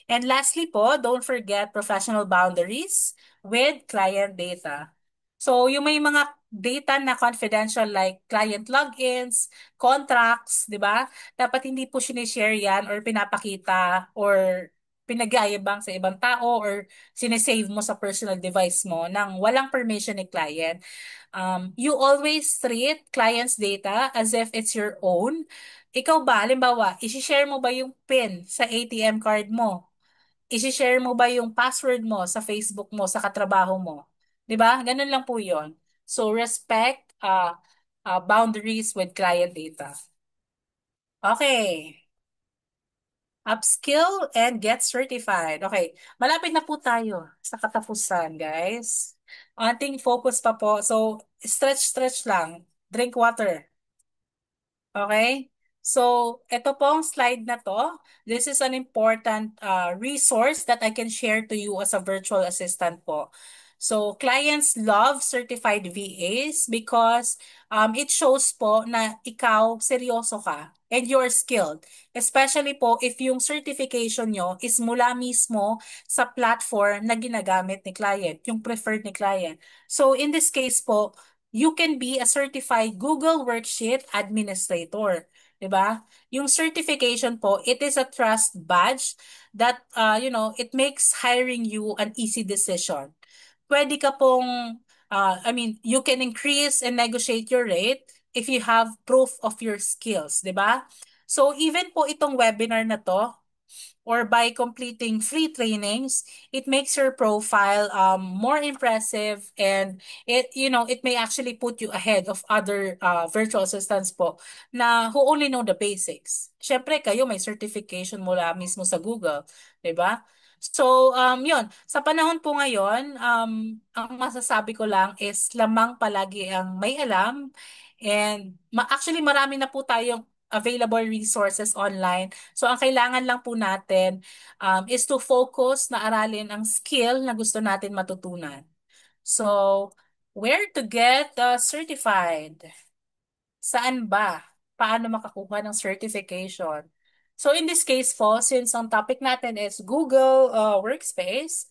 And lastly po, don't forget professional boundaries with client data. So, yung may mga data na confidential like client logins, contracts, di ba? Dapat hindi po sinishare yan or pinapakita or pinag-aayabang sa ibang tao or sinesave mo sa personal device mo nang walang permission ni client. You always treat client's data as if it's your own. Ikaw ba, halimbawa, isi-share mo ba yung PIN sa ATM card mo? I-share mo ba yung password mo sa Facebook mo, sa katrabaho mo? 'Di ba? Ganun lang po 'yon. So respect boundaries with client data. Okay. Upskill and get certified. Okay, malapit na po tayo sa katapusan, guys. Ating focus pa po. So, stretch lang. Drink water. Okay? So, ito pong slide na to. This is an important resource that I can share to you as a virtual assistant po. So, clients love certified VAs because it shows po na ikaw seryoso ka and you're skilled. Especially po if yung certification nyo is mula mismo sa platform na ginagamit ni client, yung preferred ni client. So, in this case po, you can be a certified Google Worksheet administrator. 'Di ba? Yung certification po, it is a trust badge that, it makes hiring you an easy decision. Pwede ka pong, you can increase and negotiate your rate if you have proof of your skills, 'di ba? So even po itong webinar na to, or by completing free trainings, it makes your profile more impressive, and it may actually put you ahead of other virtual assistants po na who only know the basics. Syempre kayo may certification mula mismo sa Google, 'di ba? So, yun. Sa panahon po ngayon, ang masasabi ko lang is lamang palagi ang may alam, and actually marami na po tayong available resources online. So, ang kailangan lang po natin is to focus na aralin ang skill na gusto natin matutunan. So, where to get certified? Saan ba? Paano makakuha ng certification? So, in this case po, since ang topic natin is Google Workspace,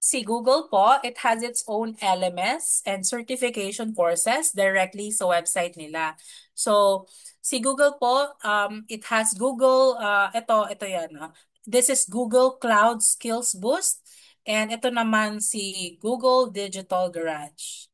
si Google po, it has its own LMS and certification courses directly sa website nila. So, si Google po, it has Google, ito yan. This is Google Cloud Skills Boost. And ito naman si Google Digital Garage.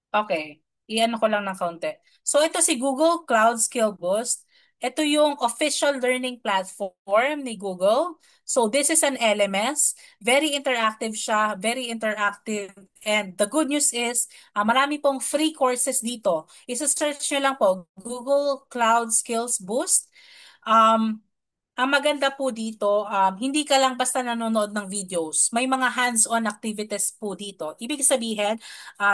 Okay. Iyan ko lang ng kaunti. So, ito si Google Cloud Skill Boost. Ito yung official learning platform ni Google. So, this is an LMS. Very interactive siya. Very interactive. And the good news is, marami pong free courses dito. Isa-search nyo lang po, Google Cloud Skills Boost. Ang maganda po dito, hindi ka lang basta nanonood ng videos. May mga hands-on activities po dito. Ibig sabihin,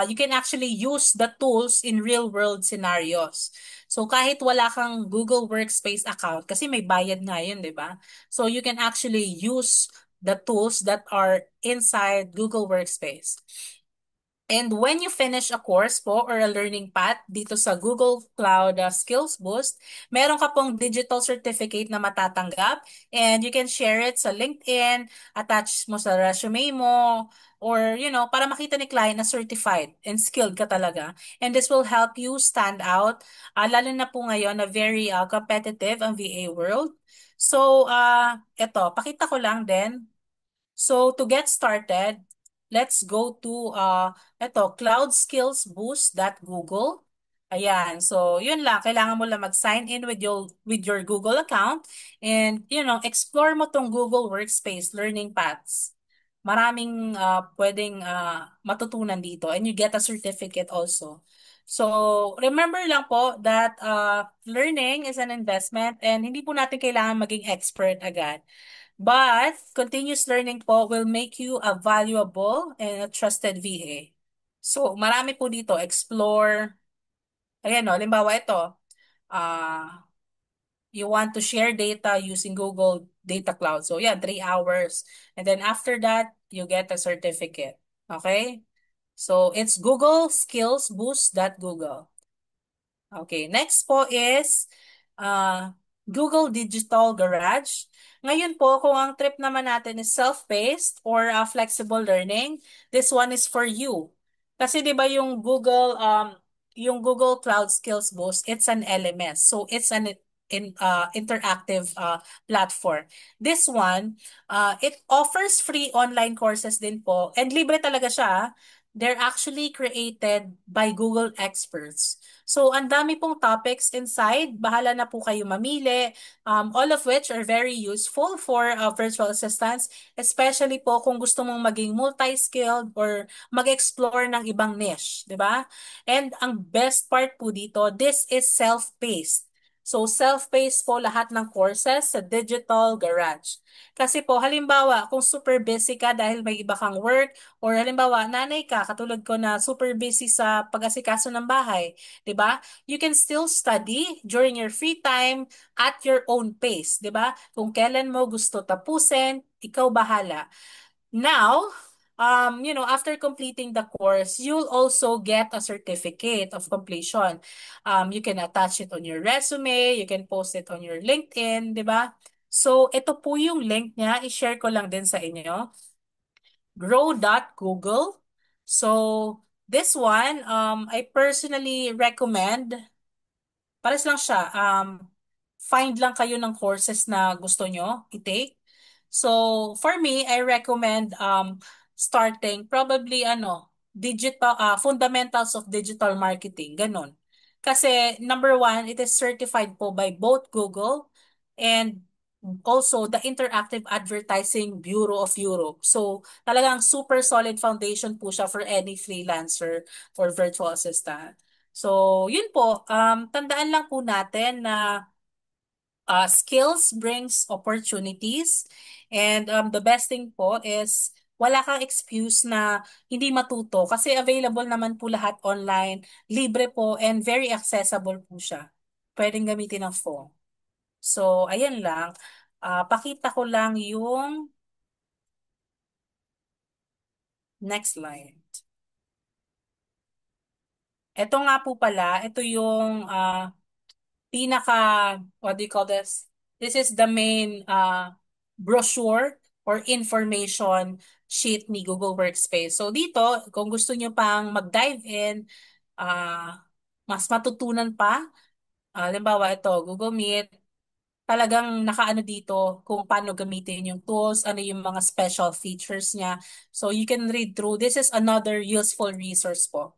you can actually use the tools in real-world scenarios. So kahit wala kang Google Workspace account, kasi may bayad nga yun, di ba? So you can actually use the tools that are inside Google Workspace. And when you finish a course po or a learning path dito sa Google Cloud Skills Boost, meron ka pong digital certificate na matatanggap, and you can share it sa LinkedIn, attach mo sa resume mo, or para makita ni client na certified and skilled ka talaga. And this will help you stand out, lalo na po ngayon na very competitive ang VA world. So, eto, pakita ko lang din. So, to get started, let's go to cloudskillsboost.google. Ayan. So, yun lang. Kailangan mo lang mag-sign in with your Google account, and explore mo tong Google Workspace learning paths. Maraming pwedeng matutunan dito, and you get a certificate also. So, remember lang po that learning is an investment, and hindi po natin kailangan maging expert agad. But continuous learning po will make you a valuable and a trusted VA. So, marami po dito. Explore. Ayan o, limbawa ito. You want to share data using Google Data Cloud. So, yeah, 3 hours. And then after that, you get a certificate. Okay? So, it's Google Skills Boost.google. Okay, next po is Google Digital Garage. Ngayon po, kung ang trip naman natin is self-paced or flexible learning, this one is for you. Kasi 'di ba yung Google Cloud Skills Boost, it's an LMS. So it's an interactive platform. This one, it offers free online courses din po, and libre talaga siya. they're actually created by Google experts. So, ang dami pong topics inside. Bahala na po kayo mamili. All of which are very useful for virtual assistants, especially po kung gusto mong maging multi-skilled or mag-explore ng ibang niche, di ba? And ang best part po dito, this is self-paced. So, self-paced po lahat ng courses sa Digital Garage. Kasi po, halimbawa, kung super busy ka dahil may iba kang work, or halimbawa, nanay ka, katulad ko na super busy sa pag-asikaso ng bahay, 'di ba? You can still study during your free time at your own pace, 'di ba? Kung kailan mo gusto tapusin, ikaw bahala. Now, after completing the course, you'll also get a certificate of completion. You can attach it on your resume, you can post it on your LinkedIn, 'di ba? So, ito po yung link niya. I-share ko lang din sa inyo. Grow.google. So, this one, I personally recommend, pares lang siya, find lang kayo ng courses na gusto nyo i-take. So, for me, I recommend starting probably fundamentals of digital marketing, ganun. Kasi number one, it is certified po by both Google and also the Interactive Advertising Bureau of Europe. So, talagang super solid foundation po siya for any freelancer or virtual assistant. So, yun po, tandaan lang po natin na skills brings opportunities. And the best thing po is wala kang excuse na hindi matuto kasi available naman po lahat online, libre po, and very accessible po siya. Pwedeng gamitin ng phone. So, ayan lang. Pakita ko lang yung next slide. Ito nga po pala, ito yung pinaka, what do you call this? This is the main brochure or information sheet ni Google Workspace. So dito, kung gusto nyo pang mag-dive in, mas matutunan pa, halimbawa ito, Google Meet, talagang nakaano dito kung paano gamitin yung tools, ano yung mga special features niya. So you can read through. This is another useful resource po.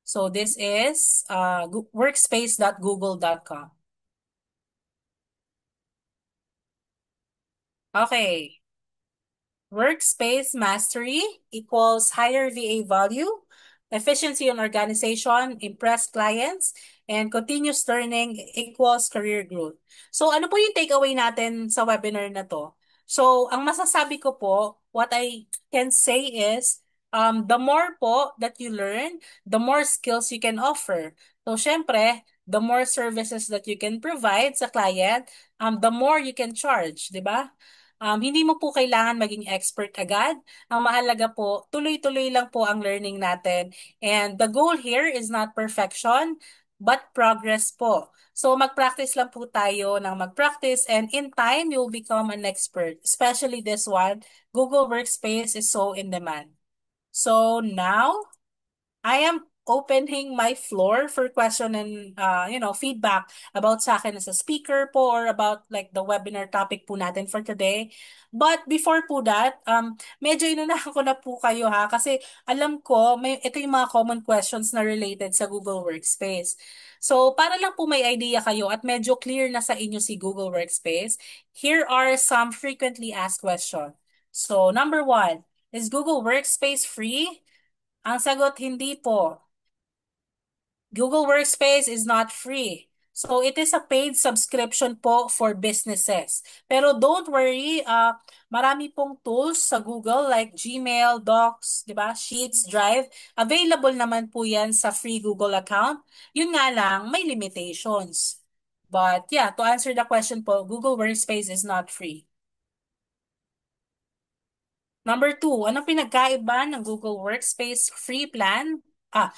So this is workspace.google.com. Okay. Workspace mastery equals higher VA value, efficiency on organization, impress clients, and continuous learning equals career growth. So ano po yung takeaway natin sa webinar na to? So ang masasabi ko po, what I can say is, the more po that you learn, the more skills you can offer. So syempre, the more services that you can provide sa client, the more you can charge, di ba? Hindi mo po kailangan maging expert agad. Ang mahalaga po, tuloy-tuloy lang po ang learning natin. And the goal here is not perfection, but progress po. So mag-practice lang po tayo ng mag-practice and in time, you'll become an expert. Especially this one, Google Workspace is so in demand. So now, I am opening my floor for question and feedback about sa akin as a speaker po or about like the webinar topic po natin for today. But before po that, medyo inunahan ko na po kayo ha kasi alam ko ito yung mga common questions na related sa Google Workspace. So para lang po may idea kayo at medyo clear na sa inyo si Google Workspace, here are some frequently asked questions. So number one, is Google Workspace free? Ang sagot, hindi po. Google Workspace is not free. So it is a paid subscription po for businesses. Pero don't worry, marami pong tools sa Google like Gmail, Docs, 'di ba? Sheets, Drive. Available naman po 'yan sa free Google account. Yun nga lang, may limitations. But yeah, to answer the question po, Google Workspace is not free. Number two, anong pinagkaiba ng Google Workspace free plan?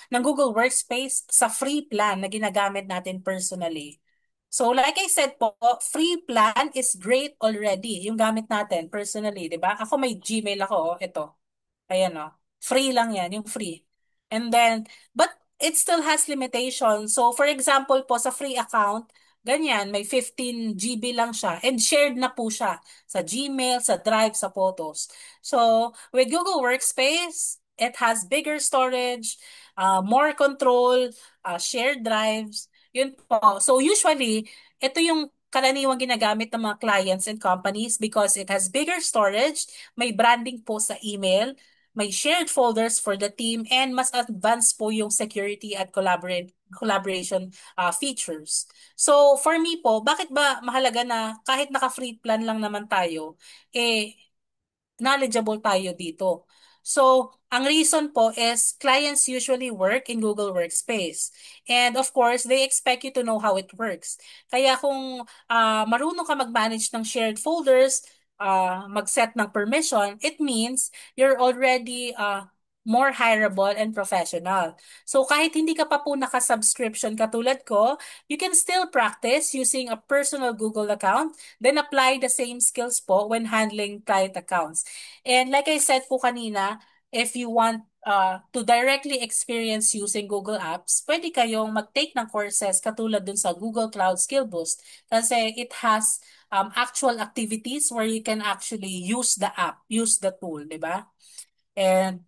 Ng Google Workspace sa free plan na ginagamit natin personally. So like I said po, free plan is great already, yung gamit natin personally, di ba? Ako may Gmail ako, ito. Ayan o. Free lang yan, yung free. And then, but it still has limitations. So for example po, sa free account, ganyan, may 15 GB lang siya. And shared na po siya sa Gmail, sa Drive, sa Photos. So with Google Workspace, it has bigger storage, more control, shared drives. Yun po. So usually, ito yung karaniwang ginagamit ng mga clients and companies because it has bigger storage, may branding po sa email, may shared folders for the team, and mas advanced po yung security at collaboration features. So for me po, bakit ba mahalaga na kahit naka-free plan lang naman tayo, knowledgeable tayo dito. So, ang reason po is clients usually work in Google Workspace. And of course, they expect you to know how it works. Kaya kung marunong ka mag-manage ng shared folders, mag-set ng permission, it means you're already more hireable and professional. So kahit hindi ka pa po naka-subscription katulad ko, you can still practice using a personal Google account, then apply the same skills po when handling client accounts. And like I said po kanina, if you want to directly experience using Google Apps, pwede kayong mag-take ng courses katulad dun sa Google Cloud Skill Boost kasi it has actual activities where you can actually use the app, use the tool, di ba? And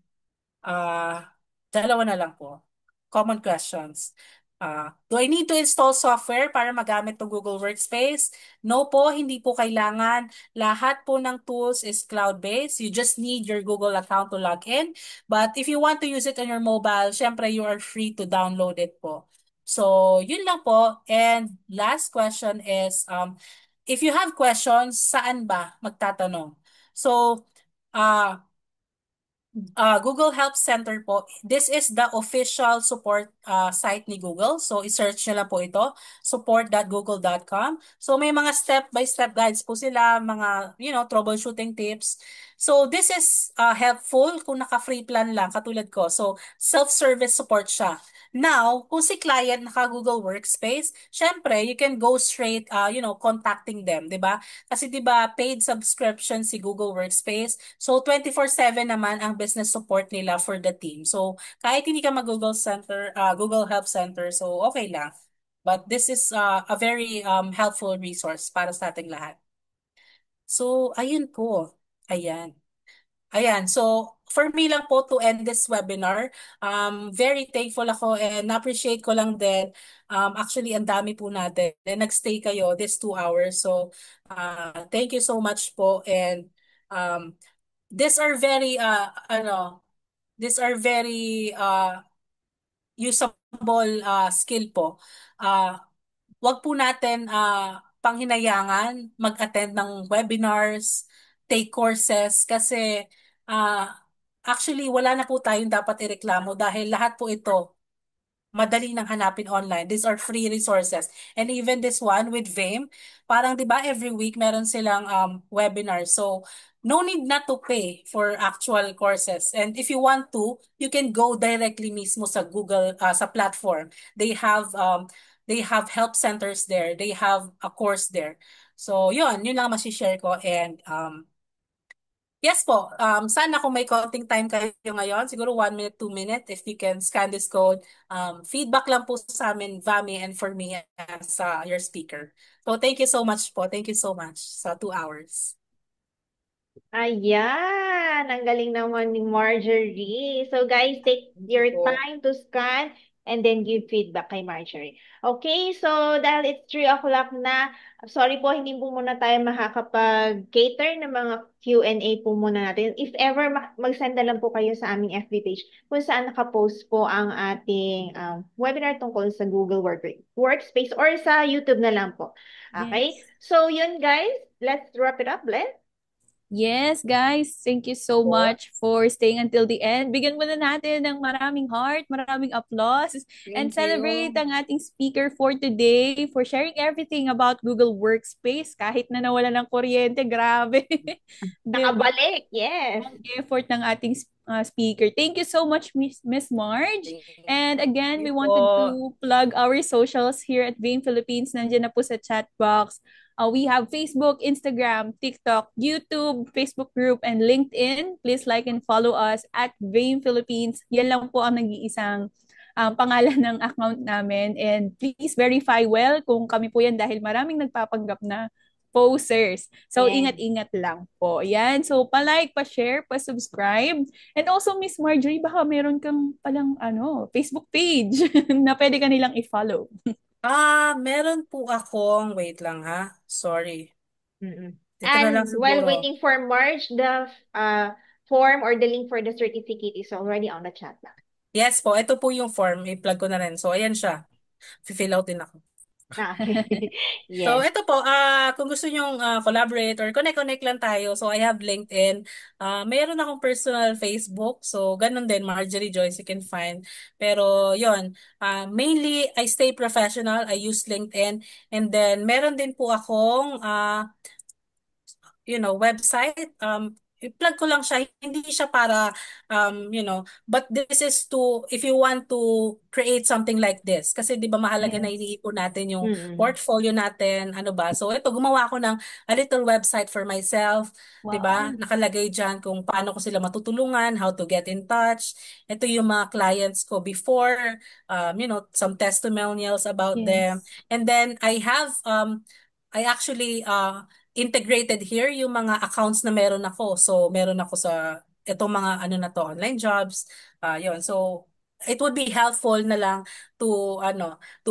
dalawa na lang po. Common questions. Do I need to install software para magamit ng Google Workspace? No po, hindi po kailangan. Lahat po ng tools is cloud-based. You just need your Google account to log in. But if you want to use it on your mobile, syempre you are free to download it po. So, yun lang po. And last question is, if you have questions, saan ba magtatanong? So, Google Help Center po. This is the official support site ni Google. So, i-search nyo lang po ito, support.google.com. So, may mga step-by-step guides po sila, mga, troubleshooting tips. So, this is helpful kung naka-free plan lang, katulad ko. So, self-service support siya. Now, kung si client naka-Google Workspace, syempre, you can go straight, contacting them, di ba? Kasi 'di ba paid subscription si Google Workspace. So 24/7 naman ang business support nila for the team. So kahit hindi ka mag-Google Center, Google Help Center, so okay lang. But this is a very helpful resource para sa ating lahat. So ayun po. Ayan. Ayan, so for me lang po to end this webinar, very thankful ako and appreciate ko lang din. Actually, ang dami po natin. And nagstay kayo this 2 hours. So, thank you so much po. And um, these are very, these are very usable skill po. Wag po natin panghinayangan mag-attend ng webinars, take courses kasi uh, actually wala na po tayong dapat ireklamo dahil lahat po ito madali nang hanapin online. These are free resources. And even this one with Vame, parang 'di ba every week meron silang webinar. So no need not to pay for actual courses. And if you want to, you can go directly mismo sa Google sa platform. They have help centers there. They have a course there. So yun lang masishare ko and yes po, sana kung may konting time kayo ngayon, siguro 1 minute, 2 minutes, if you can scan this code. Feedback lang po sa amin, Vami, and for me as your speaker. So thank you so much po. Thank you so much sa 2 hours. Ayan, ang galing naman ni Marjorie. So guys, take your time to scan and then give feedback kay Marjorie. Okay, so dahil it's 3 o'clock na, sorry po, hindi po muna tayo makakapag-cater ng mga Q&A po muna natin. If ever, mag-send na lang po kayo sa aming FB page kung saan nakapost po ang ating webinar tungkol sa Google Workspace or sa YouTube na lang po. Okay, Yes. so yun guys, let's wrap it up, Glenn. Yes, guys. Thank you so much for staying until the end. Bigyan muna natin ng maraming heart, maraming applause, and Thank celebrate you. ang ating speaker for today for sharing everything about Google Workspace. Kahit na nawala ng kuryente, grabe. Diba? Nakabalik, yes. Ang effort ng ating speaker. Thank you so much, Miss Marge. And again, we wanted to plug our socials here at Vein Philippines. Nandiyan na po sa chat box. We have Facebook, Instagram, TikTok, YouTube, Facebook group, and LinkedIn. Please like and follow us at Vein Philippines. Yan lang po ang nag-iisang pangalan ng account namin. And please verify well kung kami po yan dahil maraming nagpapanggap na posers. So, Yes. ingat-ingat lang po. Yan. So, pa-like, pa-share, pa-subscribe. And also, Miss Marjorie, baka meron kang palang Facebook page na pwede ka nilang i-follow. Meron po akong, wait lang ha, sorry. Mm-mm. Dito na lang And while siguro. waiting for March, the form or the link for the certificate is already on the chat box. Yes po, ito po yung form, i-plug ko na rin. So, ayan siya. Fill out din ako. Okay. So, Yes. ito po, kung gusto nyong collaborate or connect lang tayo, so I have LinkedIn. Mayroon akong personal Facebook, so ganun din, Marjorie Joyce, you can find. Pero, yon mainly, I stay professional, I use LinkedIn, and then meron din po akong website. I-plug ko lang siya. Hindi siya para, but this is to, if you want to create something like this. Kasi di ba mahalaga na Yes. iniipon natin yung Mm-mm. portfolio natin, ano ba. So ito, gumawa ko ng a little website for myself. Di ba? Wow. Nakalagay dyan kung paano ko sila matutulungan, how to get in touch. Ito yung mga clients ko before, some testimonials about them. Yes. And then I actually integrated here yung mga accounts na meron ako. So, meron ako sa itong mga online jobs. Yon. So, it would be helpful na lang to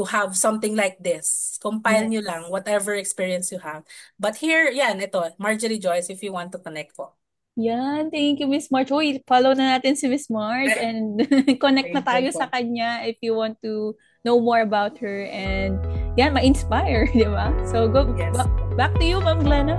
have something like this. Compile nyo lang Yes. whatever experience you have. But here, yan, ito, Marjorie Joyce, if you want to connect po. Yan, thank you, Miss Marge. Uy, follow na natin si Miss Marge and connect na Thank you tayo po. sa kanya if you want to know more about her and yan, ma-inspire, di ba? So, go Yes. back to you, Ma'am Glenna.